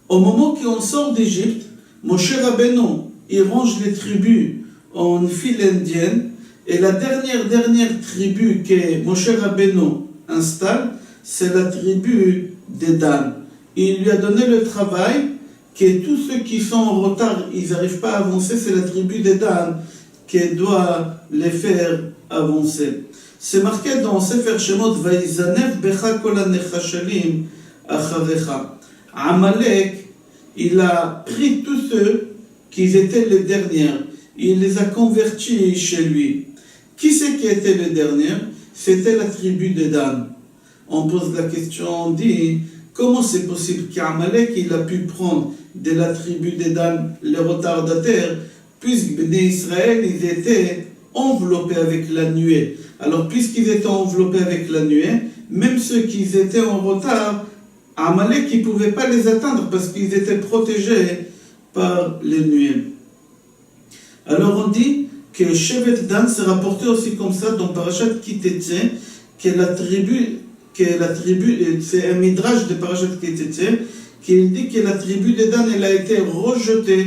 Au moment qu'on sort d'Égypte, Moshe Rabbeinu, il range les tribus en file indienne, et la dernière tribu que Moshe Rabbeinu installe, c'est la tribu de Dan. Il lui a donné le travail que tous ceux qui sont en retard, ils n'arrivent pas à avancer, c'est la tribu de Dan qui doit les faire avancer. C'est marqué dans Sefer Shemot, Vaïzanev becha kol hanechashalim acharecha. Amalek, il a pris tous ceux qui étaient les derniers, il les a convertis chez lui. Qui c'est qui était le dernier? C'était la tribu de Dan. On pose la question, on dit, comment c'est possible qu'Amalek il a pu prendre de la tribu de Dan les retardataires, puisque Béné Israël, ils étaient enveloppés avec la nuée. Alors, puisqu'ils étaient enveloppés avec la nuée, même ceux qui étaient en retard, Amalek, ils ne pouvaient pas les atteindre parce qu'ils étaient protégés par les nuées. Alors, on dit que Shevet Dan s'est rapporté aussi comme ça dans Parashat Kitetse, que la tribu, c'est un midrash de Parashat Kitetse, qui dit que la tribu de Dan, elle a été rejetée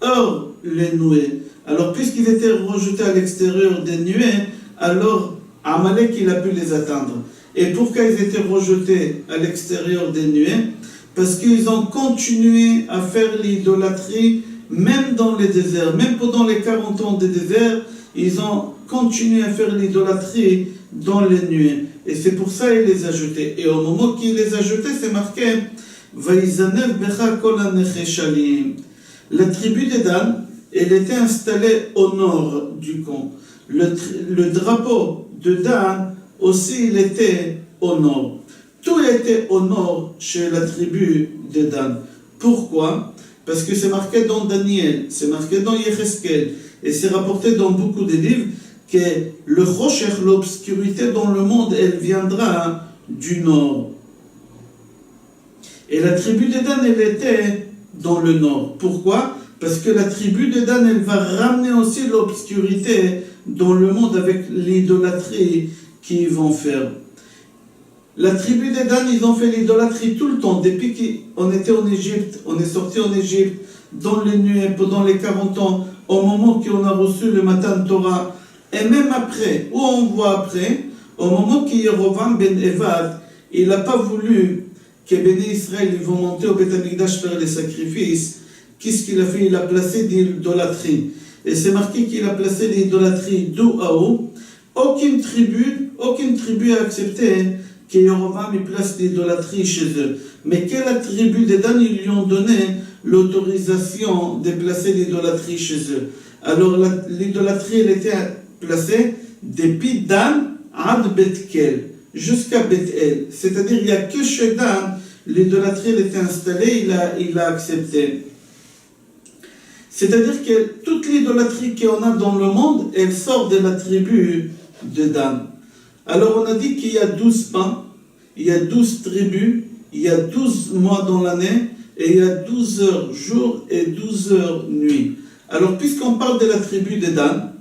hors les nuées. Alors, puisqu'ils étaient rejetés à l'extérieur des nuées, alors Amalek, il a pu les atteindre. Et pourquoi ils étaient rejetés à l'extérieur des nuées? Parce qu'ils ont continué à faire l'idolâtrie, même dans les déserts. Même pendant les 40 ans de désert, ils ont continué à faire l'idolâtrie dans les nuées. Et c'est pour ça qu'il les a jetés. Et au moment qu'il les a jetés, c'est marqué Vaïzanev becha kol hanecheshalim. La tribu de Dan, elle était installée au nord du camp. Le drapeau de Dan aussi, il était au nord. Tout était au nord chez la tribu de Dan. Pourquoi? Parce que c'est marqué dans Daniel, c'est marqué dans Yecheskel, et c'est rapporté dans beaucoup de livres que le Choshech, l'obscurité dans le monde, elle viendra du nord. Et la tribu de Dan, elle était dans le nord. Pourquoi? Parce que la tribu de Dan, elle va ramener aussi l'obscurité dans le monde avec l'idolâtrie qu'ils vont faire. La tribu de Dan, ils ont fait l'idolâtrie tout le temps. Depuis qu'on était en Égypte, on est sorti en Égypte, dans les nuées, pendant les 40 ans, au moment qu'on a reçu le Matan Torah, et même après, où on voit après, au moment qu'Yerovam ben Evad, il n'a pas voulu que Béné Israël, ils vont monter au Beth Amikdash faire les sacrifices, qu'est-ce qu'il a fait? Il a placé de l'idolâtrie. Et c'est marqué qu'il a placé l'idolâtrie d'où à où. Aucune tribu a accepté que Yerovam place l'idolâtrie chez eux. Mais que la tribu de Dan, ils lui ont donné l'autorisation de placer l'idolâtrie chez eux. Alors l'idolâtrie, elle était placée depuis Dan ad Betkel, jusqu'à Bethel. C'est-à-dire il n'y a que chez Dan, l'idolâtrie elle était installée, il a accepté. C'est-à-dire que toute l'idolâtrie qu'on a dans le monde, elle sort de la tribu de Dan. Alors on a dit qu'il y a 12 pains, il y a 12 tribus, il y a 12 mois dans l'année, et il y a 12 heures jour et 12 heures nuit. Alors puisqu'on parle de la tribu de Dan,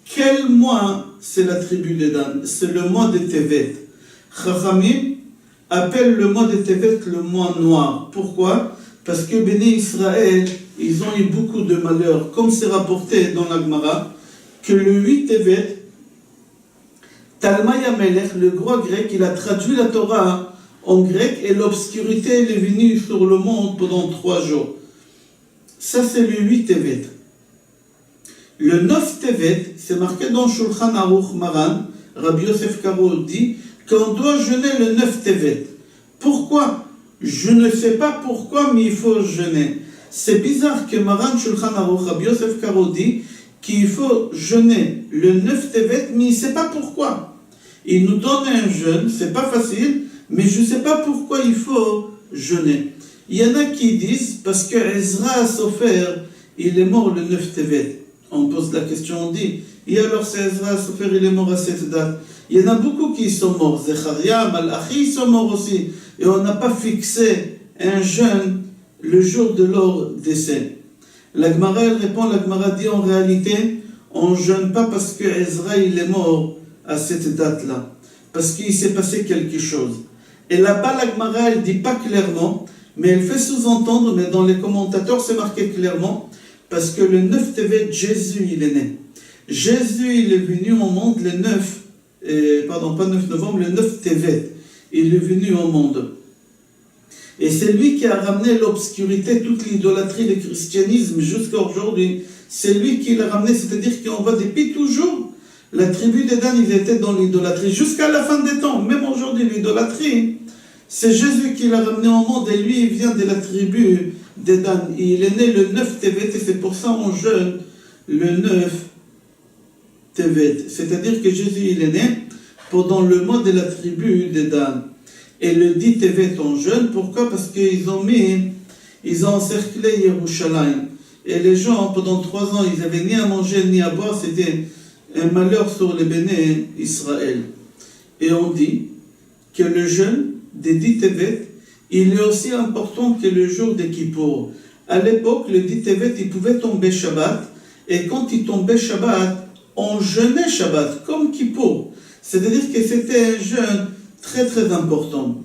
quel mois c'est la tribu de Dan? C'est le mois de Tevet. Chachamim appelle le mois de Tevet le mois noir. Pourquoi? Parce que Béné Israël, ils ont eu beaucoup de malheurs. Comme c'est rapporté dans la Gemara, que le 8 Tevet, Talmai Amelech, le roi grec, il a traduit la Torah en grec et l'obscurité elle est venue sur le monde pendant 3 jours. Ça c'est le 8 Tevet. Le 9 Tevet, c'est marqué dans Shulchan Aruch Maran, Rabbi Yosef Karo dit qu'on doit jeûner le 9 Tevet. Pourquoi? Je ne sais pas pourquoi, mais il faut jeûner. C'est bizarre que Maran Shulchan Aruch, Rabbi Yosef Karo dit qu'il faut jeûner le 9 Tevet, mais il ne sait pas pourquoi. Il nous donne un jeûne, c'est pas facile, mais je ne sais pas pourquoi il faut jeûner. Il y en a qui disent, parce que Ezra Sofer, il est mort le 9 Tevet. On pose la question, on dit, et alors c'est Ezra Sofer, il est mort à cette date. Il y en a beaucoup qui sont morts. Zecharia, Malachi sont morts aussi. Et on n'a pas fixé un jeûne le jour de leur décès. La Gemara répond, la Gemara dit en réalité, on ne jeûne pas parce que Ezra il est mort à cette date-là. Parce qu'il s'est passé quelque chose. Et là-bas, la Gemara, elle ne dit pas clairement, mais elle fait sous-entendre, mais dans les commentateurs, c'est marqué clairement, parce que le 9 Tevet, Jésus, il est né. Jésus, il est venu au monde le 9 novembre, le 9 Tevet. Il est venu au monde. Et c'est lui qui a ramené l'obscurité, toute l'idolâtrie, le christianisme jusqu'à aujourd'hui. C'est lui qui l'a ramené, c'est-à-dire qu'on voit depuis toujours, la tribu des Dan, ils étaient dans l'idolâtrie, jusqu'à la fin des temps. Même aujourd'hui, l'idolâtrie, c'est Jésus qui l'a ramené au monde, et lui, il vient de la tribu des Dan. Il est né le 9 Tevet, et c'est pour ça on jeûne le 9 Tevet. C'est-à-dire que Jésus, il est né pendant le mois de la tribu des Dan. Et le 10 Tevet on jeûne, pourquoi? Parce qu'ils ont encerclé Yerushalayim. Et les gens, pendant 3 ans, ils n'avaient ni à manger ni à boire, c'était un malheur sur les béné Israël. Et on dit que le jeûne des 10 Tevet, il est aussi important que le jour de Kippour. À l'époque, le 10 Tevet, il pouvait tomber Shabbat, et quand il tombait Shabbat, on jeûnait Shabbat, comme Kippour. C'est-à-dire que c'était un jeûne très très important.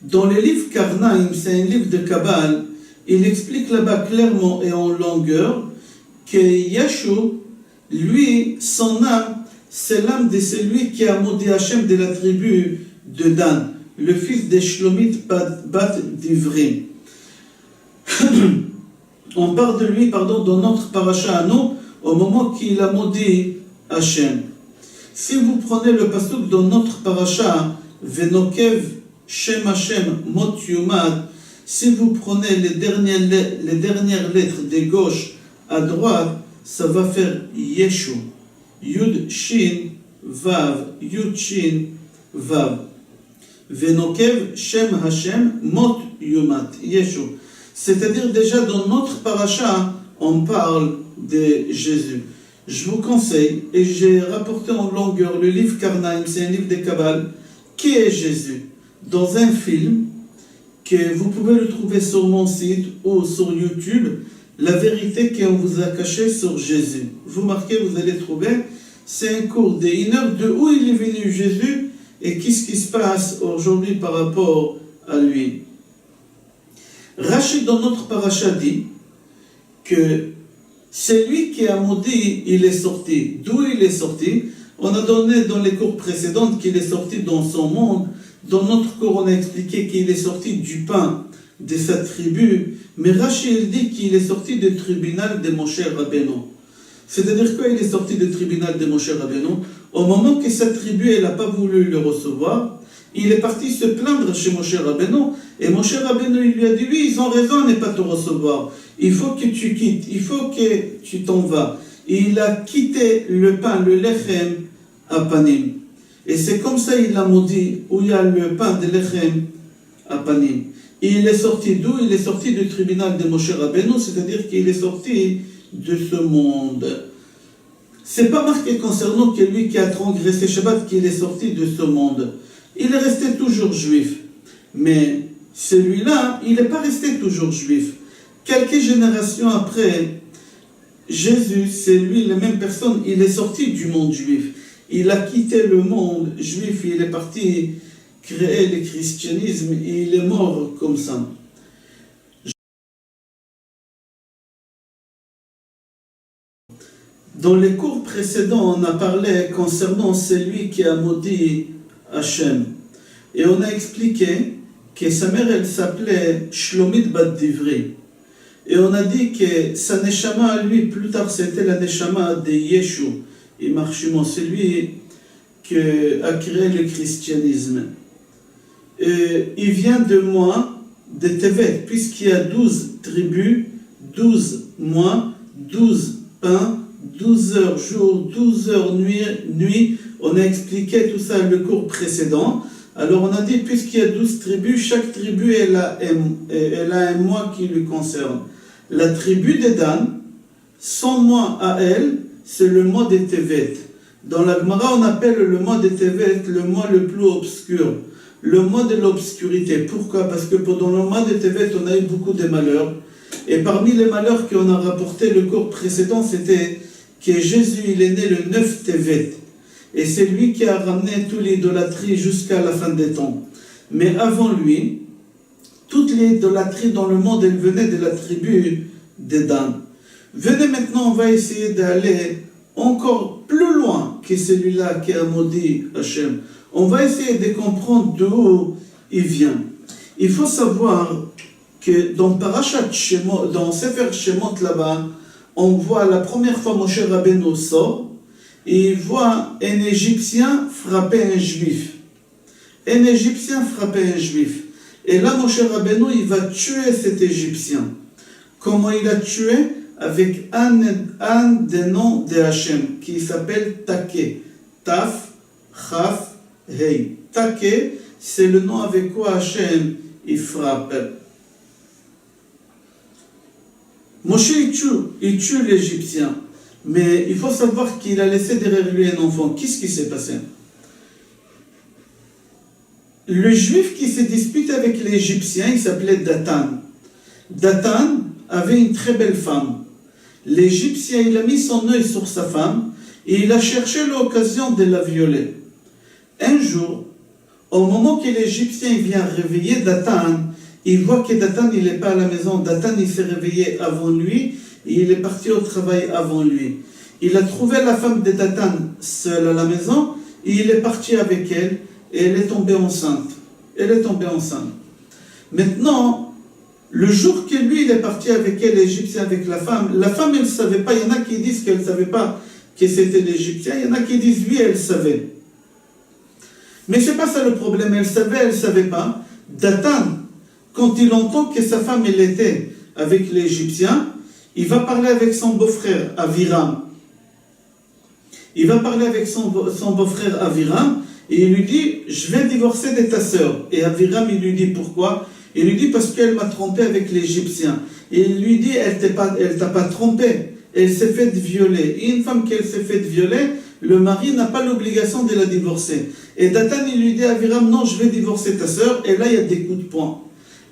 Dans le livre Karnaïm, c'est un livre de Kabbale, il explique là-bas clairement et en longueur que Yeshua, lui, son âme, c'est l'âme de celui qui a maudit Hachem de la tribu de Dan, le fils de Shlomit Bat Divrim. On parle de lui, dans notre paracha à nous, au moment qu'il a maudit Hachem. Si vous prenez le pasuk dans notre paracha, Venokev Shem Hashem Mot Yumad, si vous prenez les dernières lettres de gauche à droite, ça va faire Yeshu. Yud Shin Vav, Yud Shin Vav. Venokev Shem Hashem Mot Yumad, Yeshu. C'est-à-dire déjà dans notre paracha, on parle de Jésus. Je vous conseille, et j'ai rapporté en longueur le livre Karnaïm, c'est un livre de Kabbale, qui est Jésus, dans un film que vous pouvez le trouver sur mon site ou sur YouTube, la vérité qu'on vous a cachée sur Jésus. Vous marquez, vous allez trouver, c'est un cours de 1 heure de où il est venu Jésus et qu'est-ce qui se passe aujourd'hui par rapport à lui. Rachid dans notre paracha dit que c'est lui qui a maudit, il est sorti. D'où il est sorti? On a donné dans les cours précédents qu'il est sorti dans son monde. Dans notre cours, on a expliqué qu'il est sorti du pain de sa tribu. Mais Rachid dit qu'il est sorti du tribunal de Moshe Rabbeinu. C'est-à-dire quoi? Il est sorti du tribunal de Moshe Rabbeinu. Au moment que sa tribu, elle n'a pas voulu le recevoir, il est parti se plaindre chez Moshe Rabbeinu. Et Moshe Rabbeinu, il lui a dit, oui, ils ont raison à ne pas te recevoir. Il faut que tu quittes, il faut que tu t'en vas. Et il a quitté le pain, le lechem, à Panim. Et c'est comme ça il a maudit, où il y a le pain de lechem à Panim. Et il est sorti d'où? Il est sorti du tribunal de Moshe Rabbeinu, c'est-à-dire qu'il est sorti de ce monde. C'est pas marqué concernant que lui qui a transgressé Shabbat qu'il est sorti de ce monde. Il est resté toujours juif. Mais celui-là, il n'est pas resté toujours juif. Quelques générations après, Jésus, c'est lui, la même personne, il est sorti du monde juif. Il a quitté le monde juif, il est parti créer le christianisme et il est mort comme ça. Dans les cours précédents, on a parlé concernant celui qui a maudit Hachem. Et on a expliqué que sa mère, elle s'appelait Shlomit Bat Divri. Et on a dit que sa neshama à lui, plus tard, c'était la neshama de Yeshua. Et Marchimon, c'est lui qui a créé le christianisme. Et il vient de mois de Tevet, puisqu'il y a 12 tribus, 12 mois, 12 pains, 12 heures jour, 12 heures nuit. On a expliqué tout ça le cours précédent. Alors on a dit, puisqu'il y a 12 tribus, chaque tribu elle a un mois qui lui concerne. La tribu de Dan, son mois à elle, c'est le mois de Tevet. Dans la Gemara, on appelle le mois de Tevet le mois le plus obscur, le mois de l'obscurité. Pourquoi? Parce que pendant le mois de Tevet, on a eu beaucoup de malheurs. Et parmi les malheurs qu'on a rapporté le cours précédent, c'était que Jésus, il est né le 9 Tevet. Et c'est lui qui a ramené toute l'idolâtrie jusqu'à la fin des temps. Mais avant lui, toute l'idolâtrie dans le monde, elle venait de la tribu des Dan. Venez maintenant, on va essayer d'aller encore plus loin que celui-là qui a maudit Hachem. On va essayer de comprendre d'où il vient. Il faut savoir que dans Parashat Shemot, dans Sefer Shemot là-bas, on voit la première fois Moshe Rabbeinu sort et il voit un Égyptien frapper un Juif. Un Égyptien frapper un Juif. Et là, Moshe Rabbeinu, il va tuer cet Égyptien. Comment il a tué? Avec un des noms de Hachem, qui s'appelle Take. Taf, Chaf, Hei. Take, c'est le nom avec quoi Hachem, il frappe. Moshe, il tue l'Égyptien. Mais il faut savoir qu'il a laissé derrière lui un enfant. Qu'est-ce qui s'est passé? Le Juif qui s'est disputé avec l'Égyptien, il s'appelait Datan. Datan avait une très belle femme. L'Égyptien, il a mis son œil sur sa femme et il a cherché l'occasion de la violer. Un jour, au moment que l'Égyptien vient réveiller Datan, il voit que Datan, il n'est pas à la maison. Datan, il s'est réveillé avant lui et il est parti au travail avant lui. Il a trouvé la femme de Datan seule à la maison et il est parti avec elle et elle est tombée enceinte. Elle est tombée enceinte. Maintenant, le jour que lui, il est parti avec elle, l'Égyptien, avec la femme, elle ne savait pas. Il y en a qui disent qu'elle ne savait pas que c'était l'Égyptien. Il y en a qui disent, oui, elle savait. Mais ce n'est pas ça le problème. Elle ne savait pas. Datan, quand il entend que sa femme, elle était avec l'Égyptien, il va parler avec son beau-frère, Aviram. Il va parler avec son beau-frère, Aviram, et il lui dit, je vais divorcer de ta sœur. Et Aviram, il lui dit, pourquoi? Il lui dit, parce qu'elle m'a trompé avec l'Égyptien. Et il lui dit, elle t'a pas trompé, elle s'est faite violer. Et une femme qu'elle s'est faite violer, le mari n'a pas l'obligation de la divorcer. Et Datan, il lui dit à Aviram, non, je vais divorcer ta sœur. Et là, il y a des coups de poing.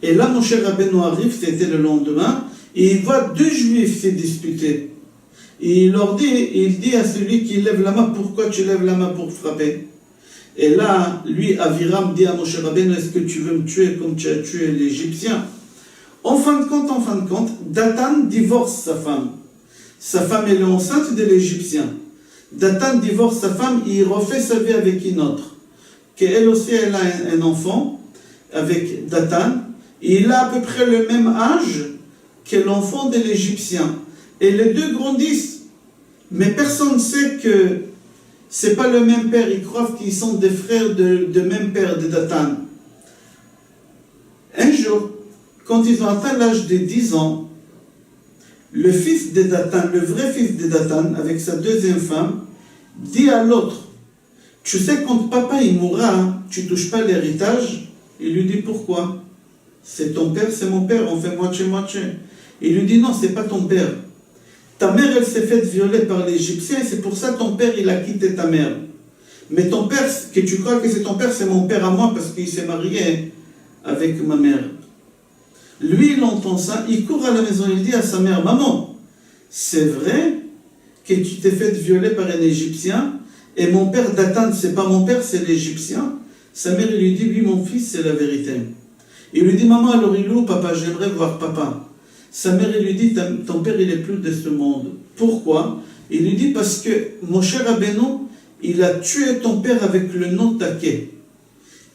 Et là, Moshe Rabbeinu arrive, c'était le lendemain, et il voit deux juifs se disputer. Et il dit à celui qui lève la main, pourquoi tu lèves la main pour frapper? Et là, lui, Aviram dit à Moshe Rabbeinu, est-ce que tu veux me tuer comme tu as tué l'Égyptien? En fin de compte, Datan divorce sa femme. Sa femme, elle est enceinte de l'Égyptien. Datan divorce sa femme et il refait sa vie avec une autre. Qu'elle aussi, elle a un enfant avec Datan. Et il a à peu près le même âge que l'enfant de l'Égyptien. Et les deux grandissent. Mais personne ne sait que c'est pas le même père. Ils croient qu'ils sont des frères de même père, de Datan. Un jour, quand ils ont atteint l'âge de 10 ans, le fils de Datan, le vrai fils de Datan, avec sa deuxième femme, dit à l'autre, tu sais, quand papa il mourra, tu touches pas l'héritage? Il lui dit, pourquoi? C'est ton père, c'est mon père, on fait moitié-moitié. Il lui dit, non, c'est pas ton père. Ta mère, elle s'est faite violer par l'Égyptien, et c'est pour ça ton père, il a quitté ta mère. Mais ton père, que tu crois que c'est ton père, c'est mon père à moi, parce qu'il s'est marié avec ma mère. Lui, il entend ça, il court à la maison, il dit à sa mère, maman, c'est vrai que tu t'es fait violer par un Égyptien, et mon père Datan, c'est pas mon père, c'est l'Égyptien. Sa mère, il lui dit, oui, mon fils, c'est la vérité. Il lui dit, maman, alors il est où, papa? J'aimerais voir papa. Sa mère, il lui dit, ton père, il est plus de ce monde. Pourquoi? Il lui dit, parce que Moshe Rabbeinu, il a tué ton père avec le nom Take.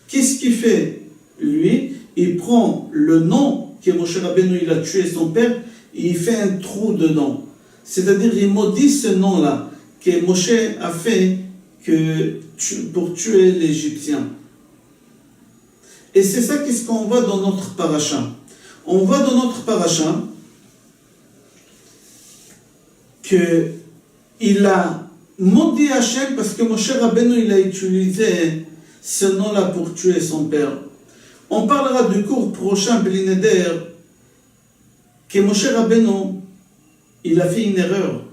Qu'est-ce qu'il fait? Lui, il prend le nom que Moshe Rabbeinu, il a tué son père, et il fait un trou dedans. C'est-à-dire, il maudit ce nom-là, que Moshe a fait pour tuer l'Égyptien. Et c'est ça qu'est-ce qu'on voit dans notre paracha. On voit dans notre paracha qu'il a maudit Hachem parce que Moshe Rabbeinu, il a utilisé ce nom-là pour tuer son père. On parlera du cours prochain, Belineder, que Moshe Rabbeinu, il a fait une erreur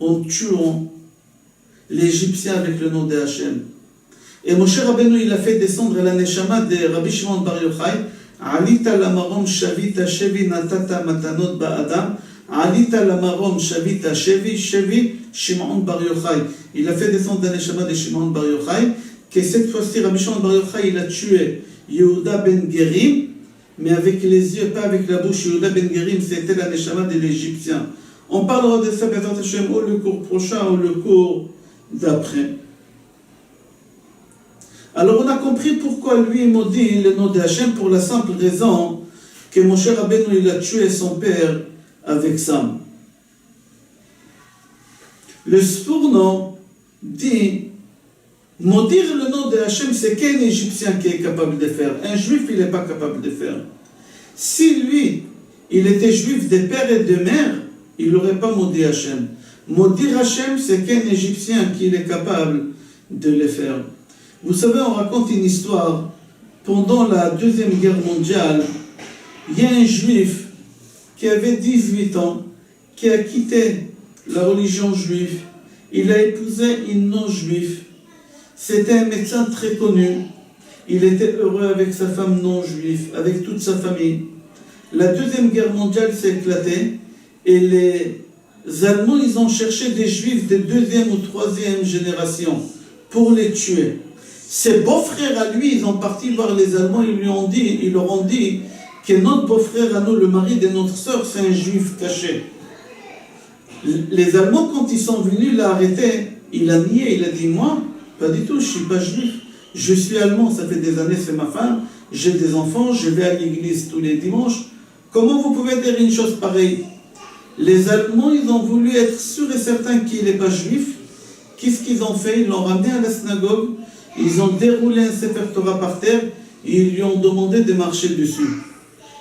en tuant l'Égyptien avec le nom de Hachem. Et Moshe Rabbeinu, il a fait descendre la neshama de Rabbi Shimon Bar Yochai. Alita lamarom shavita shevi natata matanot ba'adam. Alita lamarom shavita shevi Shimon Bar Yochai. Il a fait descendre la neshama de Shimon Bar Yochai. Que cette fois-ci, Rabbi Shimon Bar Yochai, il a tué Yehuda ben Gerim, mais avec les yeux, pas avec la bouche. Yehuda ben Gerim, c'était la neshama de l'Égyptien. On parlera de ça, Bezrat Hashem, ou le cours prochain, ou le cours d'après. Alors on a compris pourquoi lui maudit le nom de Hachem, pour la simple raison que Moshe Rabbeinu il a tué son père avec Sam. Le Sfourno dit, maudire le nom de Hachem, c'est qu'un Égyptien qui est capable de faire. Un Juif, il n'est pas capable de faire. Si lui, il était Juif de père et de mère, il n'aurait pas maudit Hachem. Maudire Hachem, c'est qu'un Égyptien qui est capable de le faire. Vous savez, on raconte une histoire. Pendant la Deuxième Guerre mondiale, il y a un Juif qui avait 18 ans, qui a quitté la religion juive. Il a épousé une non-juive. C'était un médecin très connu. Il était heureux avec sa femme non-juive, avec toute sa famille. La Deuxième Guerre mondiale s'est éclatée et les Allemands, ils ont cherché des Juifs de deuxième ou troisième génération pour les tuer. Ses beaux-frères à lui, ils ont parti voir les Allemands, ils leur ont dit que notre beau-frère à nous, le mari de notre sœur, c'est un Juif caché. Les Allemands, quand ils sont venus l'arrêter, il a nié, il a dit, moi, pas du tout, je ne suis pas Juif, je suis allemand, ça fait des années, c'est ma femme, j'ai des enfants, je vais à l'église tous les dimanches. Comment vous pouvez dire une chose pareille? Les Allemands, ils ont voulu être sûrs et certains qu'il n'est pas Juif. Qu'est-ce qu'ils ont fait? Ils l'ont ramené à la synagogue. Ils ont déroulé un Sefer Torah par terre et ils lui ont demandé de marcher dessus.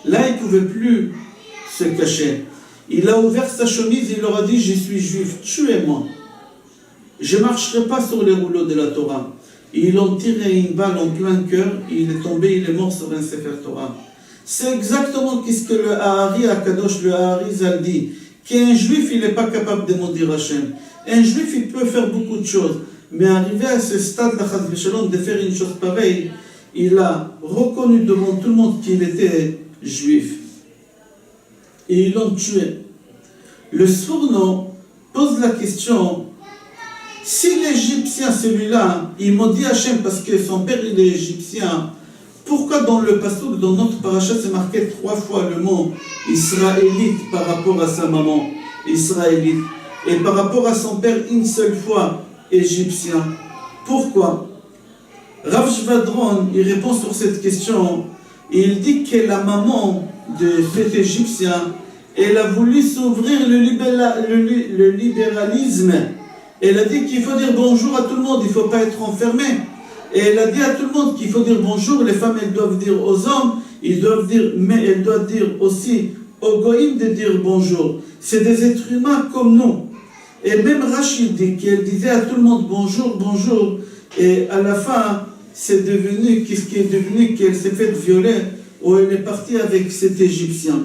Là, il ne pouvait plus se cacher. Il a ouvert sa chemise et il leur a dit, je suis juif, tuez-moi. Je ne marcherai pas sur les rouleaux de la Torah. Et ils ont tiré une balle en plein cœur et il est tombé, il est mort sur un Sefer Torah. C'est exactement ce que le Ahari Akadosh, le Ahari Zal dit, qu'un juif, il n'est pas capable de maudire Hachem. Un juif, il peut faire beaucoup de choses. Mais arrivé à ce stade de faire une chose pareille, il a reconnu devant tout le monde qu'il était juif. Et ils l'ont tué. Le Sfourno pose la question, si l'Égyptien, celui-là, il maudit Hachem parce que son père il est égyptien, pourquoi dans le pasuk, dans notre paracha, c'est marqué 3 fois le mot israélite par rapport à sa maman, israélite, et par rapport à son père une seule fois, égyptien? Pourquoi? Rav Shvadron, il répond sur cette question. Il dit que la maman de cet Égyptien, elle a voulu s'ouvrir le libéralisme. Elle a dit qu'il faut dire bonjour à tout le monde, il ne faut pas être enfermé. Et elle a dit à tout le monde qu'il faut dire bonjour. Les femmes, elles doivent dire aux hommes, ils doivent dire, mais elles doivent dire aussi aux goïms de dire bonjour. C'est des êtres humains comme nous. Et même Rachid dit qu'elle disait à tout le monde bonjour, bonjour. Et à la fin, c'est devenu, qu'est-ce qui est devenu, qu'elle s'est faite violer, ou elle est partie avec cet Égyptien.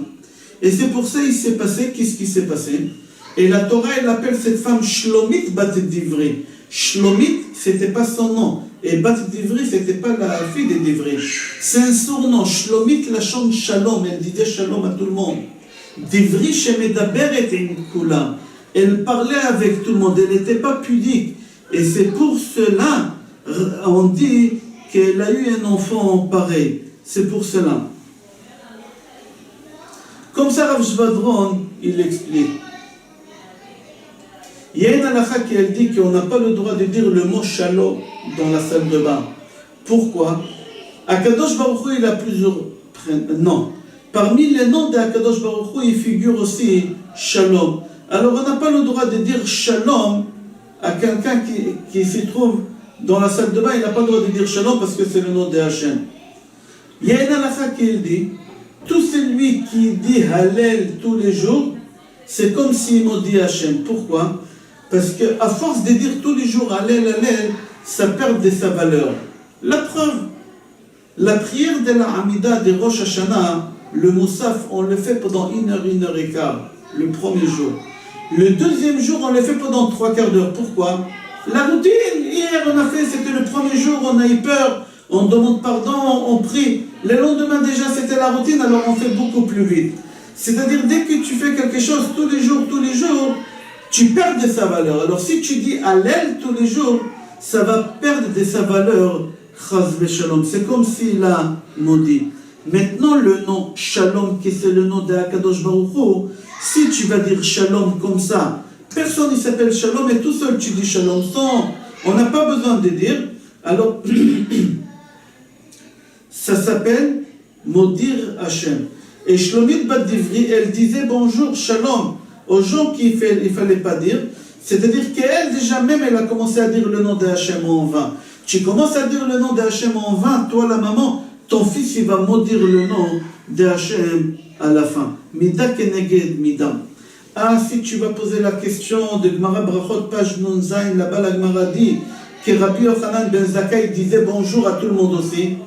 Et c'est pour ça qu'il s'est passé, qu'est-ce qui s'est passé? Et la Torah, elle appelle cette femme Shlomit Bat Divri. Shlomit, c'était pas son nom. Et Bat Divri, c'était pas la fille de Divri. C'est un surnom. Shlomit, la chante Shalom. Elle disait Shalom à tout le monde. Divri, Shemedaberet et Kula. Elle parlait avec tout le monde. Elle n'était pas pudique. Et c'est pour cela, on dit qu'elle a eu un enfant pareil. C'est pour cela. Comme ça, Rav Shvadron, il explique. Il y a une halakha qui elle dit qu'on n'a pas le droit de dire le mot shalom dans la salle de bain. Pourquoi? Akadosh Baruch Hu, il a plusieurs noms. Parmi les noms d'Akadosh Baruch Hu, il figure aussi shalom. Alors on n'a pas le droit de dire shalom à quelqu'un qui s'y trouve dans la salle de bain. Il n'a pas le droit de dire shalom parce que c'est le nom de Hachem. Il y a une halakha qui elle dit, tout celui qui dit Hallel tous les jours, c'est comme s'il maudit Hachem. Pourquoi? Parce qu'à force de dire tous les jours Hallel, Hallel, ça perd de sa valeur. La preuve, la prière de la Hamida de Rosh Hashanah, le Moussaf, on le fait pendant 1 heure et quart, le premier jour. Le deuxième jour, on le fait pendant 3 quarts d'heure. Pourquoi? La routine, hier on a fait, c'était le premier jour, on a eu peur, on demande pardon, on prie. Le lendemain déjà c'était la routine, alors on fait beaucoup plus vite. C'est-à-dire dès que tu fais quelque chose tous les jours, tu perds de sa valeur. Alors si tu dis Hallel tous les jours, ça va perdre de sa valeur. Chas v'shalom. C'est comme s'il a maudit. Maintenant le nom Shalom, qui c'est le nom de Akadosh Baruch Hu, si tu vas dire Shalom comme ça, personne ne s'appelle Shalom et tout seul tu dis Shalom sans, on n'a pas besoin de dire, alors ça s'appelle Modir Hashem. Et Shlomit Bat Divri, elle disait bonjour, Shalom, aux gens qu'il ne fallait pas dire, c'est-à-dire qu'elle déjà même elle a commencé à dire le nom de Hashem en vain. Tu commences à dire le nom de Hashem en vain, toi la maman, ton fils il va maudire le nom de Hashem à la fin. Mida keneged mida. Ah, si tu vas poser la question de Gemara Brachot, page Nun Zayin, là-bas la Gemara dit que Rabbi Yochanan ben Zakkai disait bonjour à tout le monde aussi.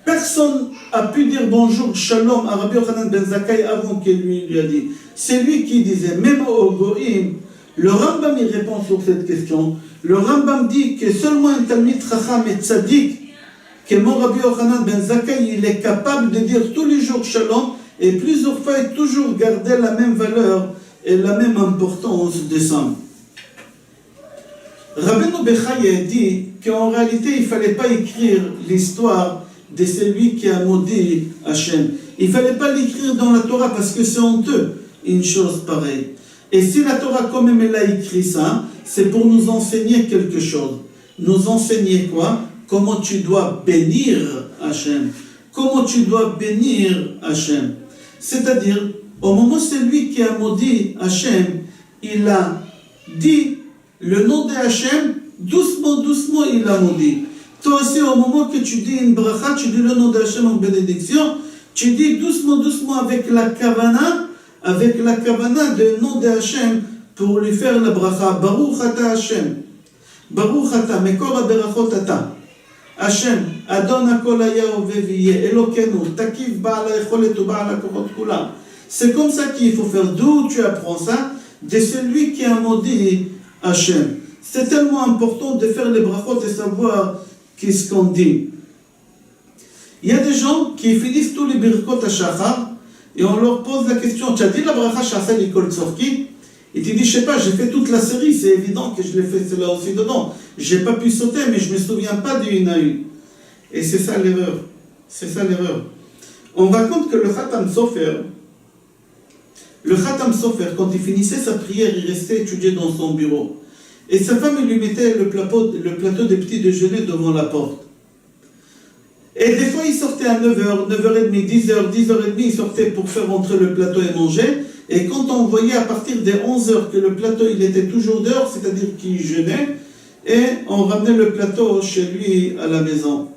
Personne n'a pu dire bonjour, shalom à Rabbi Yochanan ben Zakkai avant qu'il lui a dit. C'est lui qui disait, même au Goïm, le Rambam il répond sur cette question. Le Rambam dit que seulement un Talmid Chacham et Tzadik, que mon Rabbi Yochanan ben Zakkai, il est capable de dire tous les jours shalom et plusieurs fois et toujours garder la même valeur et la même importance de ça. Rabbeinu Bechaye dit qu'en réalité il ne fallait pas écrire l'histoire de celui qui a maudit Hachem. Il ne fallait pas l'écrire dans la Torah parce que c'est honteux, une chose pareille. Et si la Torah quand même elle a écrit ça, c'est pour nous enseigner quelque chose. Nous enseigner quoi? Comment tu dois bénir Hachem. Comment tu dois bénir Hachem. C'est-à-dire, au moment où celui qui a maudit Hachem, il a dit le nom de Hachem, doucement, doucement il a maudit. Toi aussi, au moment que tu dis une bracha, tu dis le nom de Hachem en bénédiction, tu dis doucement, doucement avec la kavana de nom de Hachem pour lui faire la bracha. Baruch ata Hachem. Baruch ata, mekor haberachot ata. Hachem, Adon hakol haya hove v'yeh, Elokenu, takif ba'al hayecholet u'ba'al hakochot kulam. C'est comme ça qu'il faut faire. D'où tu apprends ça? De celui qui a maudit Hachem. C'est tellement important de faire les brachot et savoir qu'est-ce qu'on dit. Il y a des gens qui finissent tous les birkot à Shachar et on leur pose la question, tu as dit la bracha Shachar Nikol Tzorki? Et tu dis, je sais pas, j'ai fait toute la série, c'est évident que je l'ai fait cela aussi dedans. J'ai pas pu sauter, mais je me souviens pas d'une à une. Et c'est ça l'erreur. C'est ça l'erreur. On raconte que le Khatam Sofer, quand il finissait sa prière, il restait étudié dans son bureau. Et sa femme il lui mettait le plateau de petit déjeuner devant la porte. Et des fois, il sortait à 9h, 9h30, 10h, 10h30, il sortait pour faire rentrer le plateau et manger. Et quand on voyait à partir des 11h que le plateau il était toujours dehors, c'est-à-dire qu'il jeûnait, et on ramenait le plateau chez lui à la maison.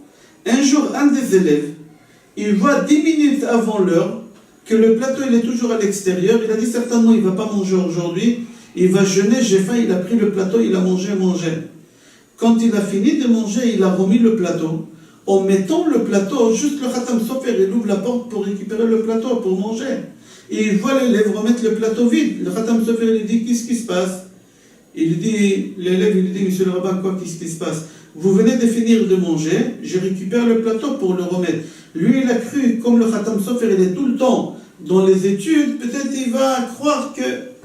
Un jour, un des élèves, il voit 10 minutes avant l'heure que le plateau il est toujours à l'extérieur. Il a dit certainement il ne va pas manger aujourd'hui, il va jeûner, j'ai faim, il a pris le plateau, il a mangé. Quand il a fini de manger, il a remis le plateau. En mettant le plateau, juste le Khatam Sofer, il ouvre la porte pour récupérer le plateau, pour manger. Et il voit l'élève remettre le plateau vide. Le Khatam Sofer lui dit, qu'est-ce qui se passe? L'élève lui dit, monsieur le rabbin, quoi, qu'est-ce qui se passe? Vous venez de finir de manger, je récupère le plateau pour le remettre. Lui, il a cru, comme le Khatam Sofer, il est tout le temps dans les études, peut-être il va croire que...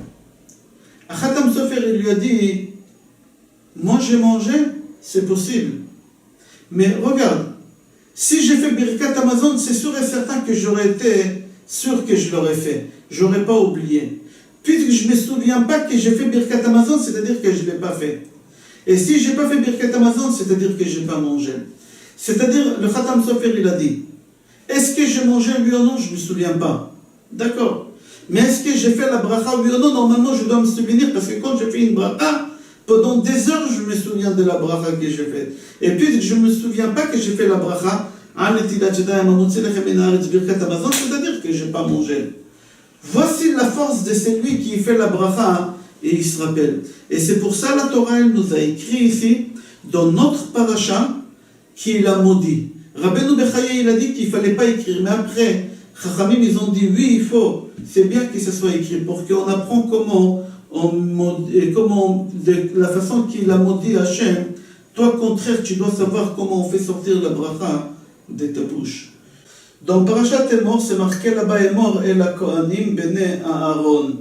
Khatam Sofer, il lui a dit, moi j'ai mangé, c'est possible. Mais regarde, si j'ai fait Birkat Amazon, c'est sûr et certain que j'aurais été sûr que je l'aurais fait. Je n'aurais pas oublié. Puisque je ne me souviens pas que j'ai fait Birkat Amazon, c'est-à-dire que je ne l'ai pas fait. Et si je n'ai pas fait Birkat Amazon, c'est-à-dire que je n'ai pas mangé. C'est-à-dire, le Khatam Sofer, il a dit, est-ce que j'ai mangé oui ou non? Je ne me souviens pas. D'accord. Mais est-ce que j'ai fait la bracha oui ou non? Normalement, je dois me souvenir, parce que quand j'ai fait une bracha, pendant des heures, je me souviens de la bracha que j'ai faite. Et puis, je ne me souviens pas que j'ai fait la bracha, c'est-à-dire que je n'ai pas mangé. Voici la force de celui qui fait la bracha et il se rappelle. Et c'est pour ça la Torah, elle nous a écrit ici, dans notre paracha, qu'il a maudit. Rabbeinu Bechaye, il a dit qu'il ne fallait pas écrire. Mais après, Chachamim, ils ont dit, oui, il faut. C'est bien que ce soit écrit, pour qu'on apprend comment de la façon qu'il a maudit Hachem, toi, contraire, tu dois savoir comment on fait sortir la bracha de ta bouche. Dans Parashat Emor, c'est marqué là-bas, Emor et la Kohanim bene Aaron.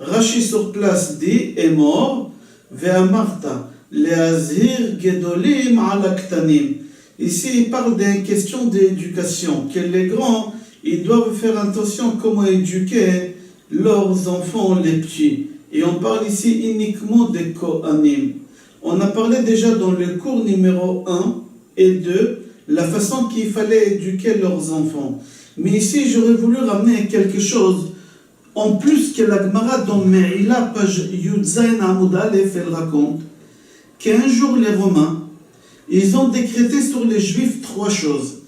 Rashi sur place dit, Emor, ve'amarta, le'azhir gedolim ala ktanim. Ici, il parle d'une question d'éducation, que les grands, ils doivent faire attention comment éduquer leurs enfants, les petits. Et on parle ici uniquement des Kohanim. On a parlé déjà dans le cours numéro 1 et 2, la façon qu'il fallait éduquer leurs enfants. Mais ici, j'aurais voulu ramener quelque chose, en plus que la Gemara dans Me'ila, page Yudzain Amoud Aleph, elle raconte qu'un jour les Romains, ils ont décrété sur les Juifs 3 choses.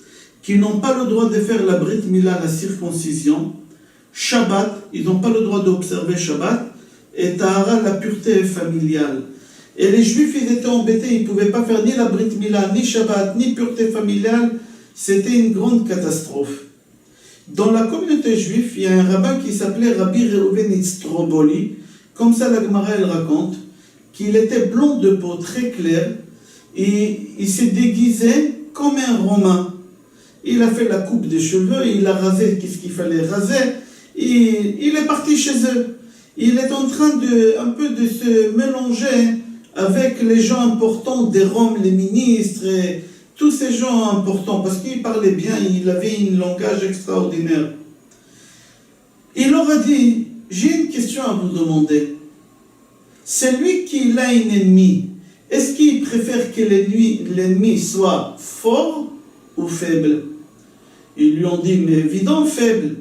Qu'ils n'ont pas le droit de faire la Brit Mila, la circoncision, Shabbat, ils n'ont pas le droit d'observer Shabbat, et Tahara, la pureté familiale. Et les Juifs, ils étaient embêtés, ils ne pouvaient pas faire ni la Brit Mila, ni Shabbat, ni pureté familiale. C'était une grande catastrophe. Dans la communauté juive, il y a un rabbin qui s'appelait Rabbi Reuven Istroboli, comme ça la Gemara elle raconte, qu'il était blond de peau, très clair, et il s'est déguisé comme un Romain. Il a fait la coupe des cheveux, il a rasé qu'est-ce qu'il fallait raser, et il est parti chez eux. Il est en train un peu de se mélanger avec les gens importants des Roms, les ministres, et tous ces gens importants, parce qu'il parlait bien, il avait un langage extraordinaire. Il leur a dit, j'ai une question à vous demander. Celui qui a un ennemi, est-ce qu'il préfère que l'ennemi soit fort ou faible? Ils lui ont dit, mais évidemment faible.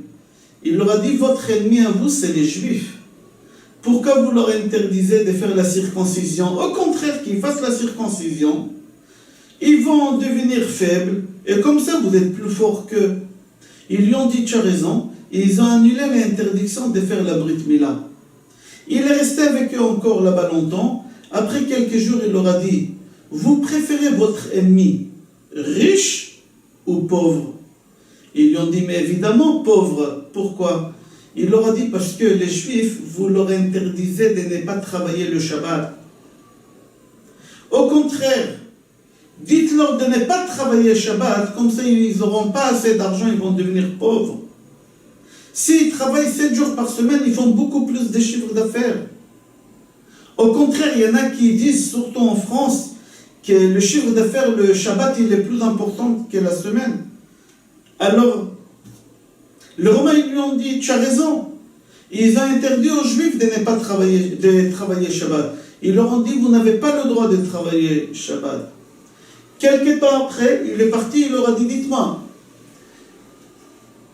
Il leur a dit, votre ennemi à vous, c'est les Juifs. Pourquoi vous leur interdisez de faire la circoncision? Au contraire, qu'ils fassent la circoncision, ils vont devenir faibles, et comme ça, vous êtes plus forts qu'eux. Ils lui ont dit, tu as raison, et ils ont annulé l'interdiction de faire la Brit Mila. Il est resté avec eux encore là-bas longtemps. Après quelques jours, il leur a dit, vous préférez votre ennemi riche ou pauvre? Ils lui ont dit, mais évidemment pauvre. Pourquoi? Il leur a dit, parce que les Juifs, vous leur interdisez de ne pas travailler le Shabbat. Au contraire, dites-leur de ne pas travailler le Shabbat, comme ça ils n'auront pas assez d'argent, ils vont devenir pauvres. S'ils travaillent 7 jours par semaine, ils font beaucoup plus de chiffres d'affaires. Au contraire, il y en a qui disent, surtout en France, que le chiffre d'affaires, le Shabbat, il est plus important que la semaine. Alors, les Romains ils lui ont dit, tu as raison. Ils ont interdit aux Juifs de ne pas travailler Shabbat. Ils leur ont dit, vous n'avez pas le droit de travailler Shabbat. Quelque temps après, il est parti, il leur a dit, dites-moi,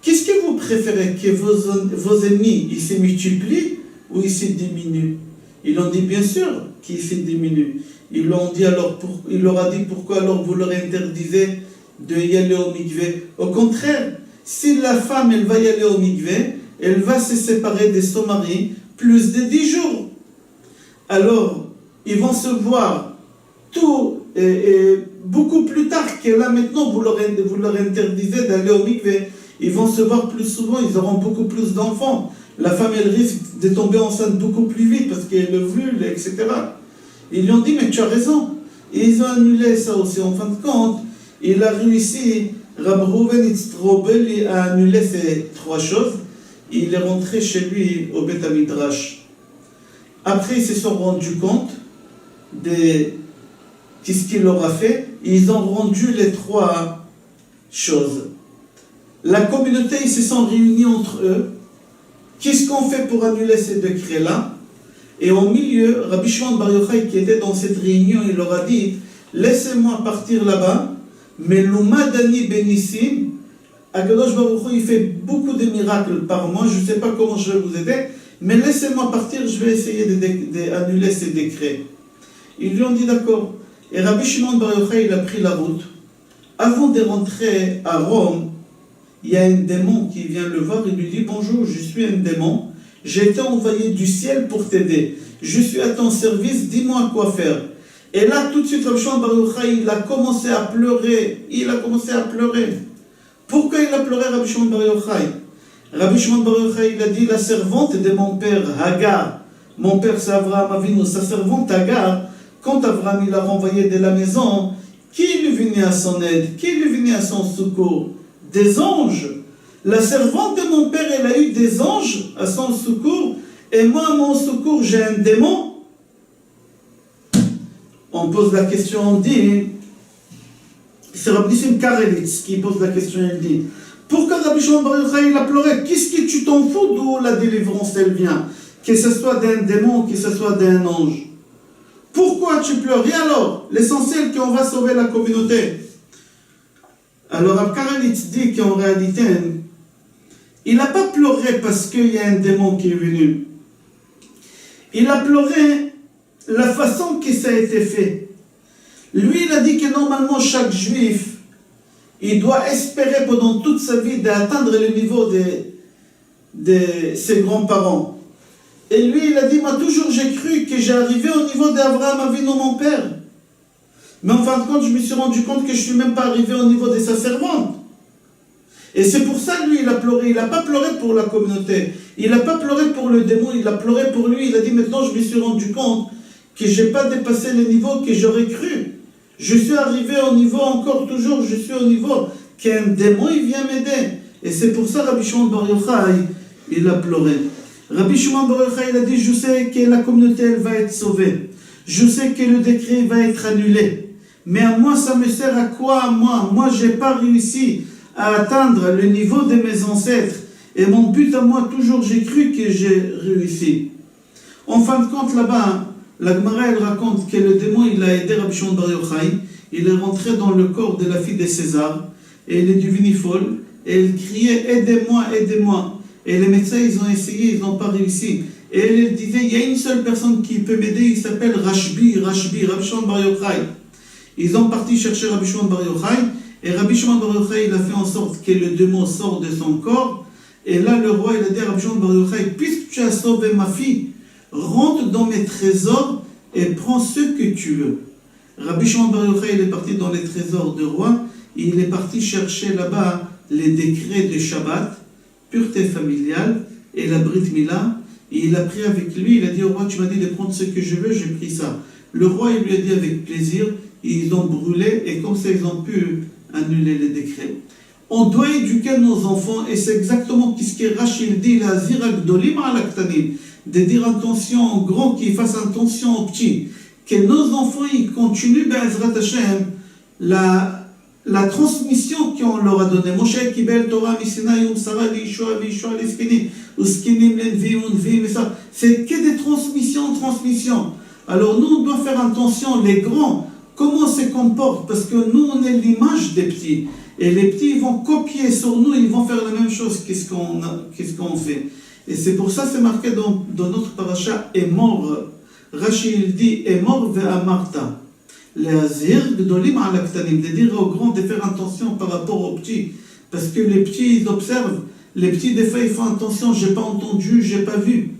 qu'est-ce que vous préférez, que vos ennemis, ils se multiplient ou ils se diminuent? Ils ont dit, bien sûr, qu'ils se diminuent. Ils leur a dit, pourquoi alors vous leur interdisez de y aller au mikvé? Au contraire, si la femme, elle va y aller au mikvé, elle va se séparer de son mari plus de 10 jours. Alors, ils vont se voir beaucoup plus tard que là maintenant, vous leur interdisez d'aller au mikvé. Ils vont se voir plus souvent, ils auront beaucoup plus d'enfants. La femme, elle risque de tomber enceinte beaucoup plus vite parce qu'elle ovule, etc. Ils lui ont dit, mais tu as raison. Et ils ont annulé ça aussi. En fin de compte, il a réussi, Rabbi Reuven Istrobeli a annulé ces 3 choses. Il est rentré chez lui au Beth Midrash. Après, ils se sont rendus compte de ce qu'il leur a fait. Ils ont rendu les 3 choses. La communauté, ils se sont réunis entre eux. Qu'est-ce qu'on fait pour annuler ces décrets-là? Et au milieu, Rabbi Shimon Bar Yochai, qui était dans cette réunion, il leur a dit, laissez-moi partir là-bas, mais l'Umadani Benissim, Akadosh Baruch Hu, il fait beaucoup de miracles par mois, je ne sais pas comment je vais vous aider, mais laissez-moi partir, je vais essayer d'annuler ces décrets. Ils lui ont dit d'accord. Et Rabbi Shimon Bar Yochai, il a pris la route. Avant de rentrer à Rome, il y a un démon qui vient le voir et lui dit, bonjour, je suis un démon, j'ai été envoyé du ciel pour t'aider. Je suis à ton service, dis-moi quoi faire. Et là, tout de suite, Rabbi Shimon Bar Yochai, il a commencé à pleurer. Pourquoi il a pleuré, Rabbi Shimon Bar Yochai? Rabbi Shimon Bar Yochai, il a dit, la servante de mon père, Hagar, mon père c'est Abraham Avinu, sa servante Agar, quand Abraham il a renvoyé de la maison, qui lui venait à son aide? Qui lui venait à son secours? Des anges. La servante de mon père, elle a eu des anges à son secours, et moi, à mon secours, j'ai un démon. On pose la question, on dit, c'est Rabbi Nissim Karelitz qui pose la question, il dit, pourquoi Rabbi Shimon Bar Yochai il a pleuré? Qu'est-ce que tu t'en fous d'où la délivrance elle vient? Que ce soit d'un démon, que ce soit d'un ange. Pourquoi tu pleures? Et alors, l'essentiel qu'on va sauver la communauté. Alors Rabbi Karelitz dit qu'en réalité, il n'a pas pleuré parce qu'il y a un démon qui est venu. Il a pleuré la façon que ça a été fait. Lui, il a dit que normalement, chaque juif, il doit espérer pendant toute sa vie d'atteindre le niveau de ses grands-parents. Et lui, il a dit, moi toujours j'ai cru que j'ai arrivé au niveau d'Abraham Avinu, mon père. Mais en fin de compte, je me suis rendu compte que je ne suis même pas arrivé au niveau de sa servante. Et c'est pour ça, lui, il a pleuré. Il n'a pas pleuré pour la communauté. Il n'a pas pleuré pour le démon. Il a pleuré pour lui. Il a dit, maintenant, je me suis rendu compte que je n'ai pas dépassé le niveau que j'aurais cru. Je suis arrivé au niveau, encore toujours, je suis au niveau qu'un démon, il vient m'aider. Et c'est pour ça, Rabbi Shimon Bar Yochai, il a pleuré. Rabbi Shimon Bar Yochai, il a dit, je sais que la communauté, elle va être sauvée. Je sais que le décret va être annulé. Mais à moi, ça me sert à quoi, moi? Moi, je n'ai pas réussi à atteindre le niveau de mes ancêtres. Et mon but à moi, toujours, j'ai cru que j'ai réussi. En fin de compte, là-bas, la Gemara, elle raconte que le démon, il a aidé Rabbi Shimon Bar Yochai. Il est rentré dans le corps de la fille de César. Et elle est devenue folle. Et elle criait, aidez-moi, aidez-moi. Et les médecins, ils ont essayé, ils n'ont pas réussi. Et elle disait, il y a une seule personne qui peut m'aider, il s'appelle Rabbi Shimon Bar Yochai. Ils ont parti chercher Rabbi Shimon Bar Yochai. Et Rabbi Shimon Bar Yochai, il a fait en sorte que le démon sorte de son corps. Et là, le roi, il a dit à Rabbi Shimon Bar Yochai, puisque tu as sauvé ma fille, rentre dans mes trésors et prends ce que tu veux. Rabbi Shimon Bar Yochai, il est parti dans les trésors du roi. Il est parti chercher là-bas les décrets de Shabbat, pureté familiale, et la Brit Mila. Et il a pris avec lui, il a dit au roi, tu m'as dit de prendre ce que je veux, j'ai pris ça. Le roi, il lui a dit avec plaisir, ils ont brûlé, et comme ça, ils ont pu annuler les décrets. On doit éduquer nos enfants, et c'est exactement ce que Rachid dit, la zirak dolim alaktanim, de dire attention aux grands, qu'ils fassent attention aux petits, que nos enfants, ils continuent, Be'ezrat Hashem, la transmission qu'on leur a donnée. Moshe Kibel Torah Misina Yom Sarah Lishua Liskini Uskinim Lenvi Unvi, mais ça, c'est que des transmissions. Alors nous, on doit faire attention, les grands, comment on se comporte, parce que nous, on est l'image des petits. Et les petits, ils vont copier sur nous, ils vont faire la même chose qu'est-ce qu'on fait. Et c'est pour ça, c'est marqué dans notre paracha, est mort. Rachid dit, est mort ve'amarta. De dire aux grands de faire attention par rapport aux petits. Parce que les petits, ils observent. Les petits, des fois, ils font attention, j'ai pas entendu, j'ai pas vu.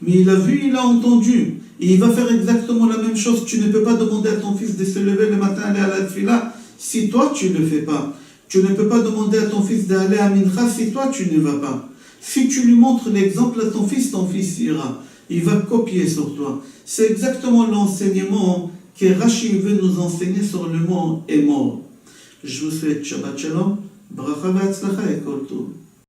Mais il a vu, il a entendu. Et il va faire exactement la même chose. Tu ne peux pas demander à ton fils de se lever le matin, aller à la tfila, si toi, tu ne le fais pas. Tu ne peux pas demander à ton fils d'aller à Mincha si toi, tu ne vas pas. Si tu lui montres l'exemple à ton fils ira. Il va copier sur toi. C'est exactement l'enseignement que Rashi veut nous enseigner sur le mot est mort. Je vous souhaite Shabbat Shalom, Bracha Ve'atzlacha et Kol Tov.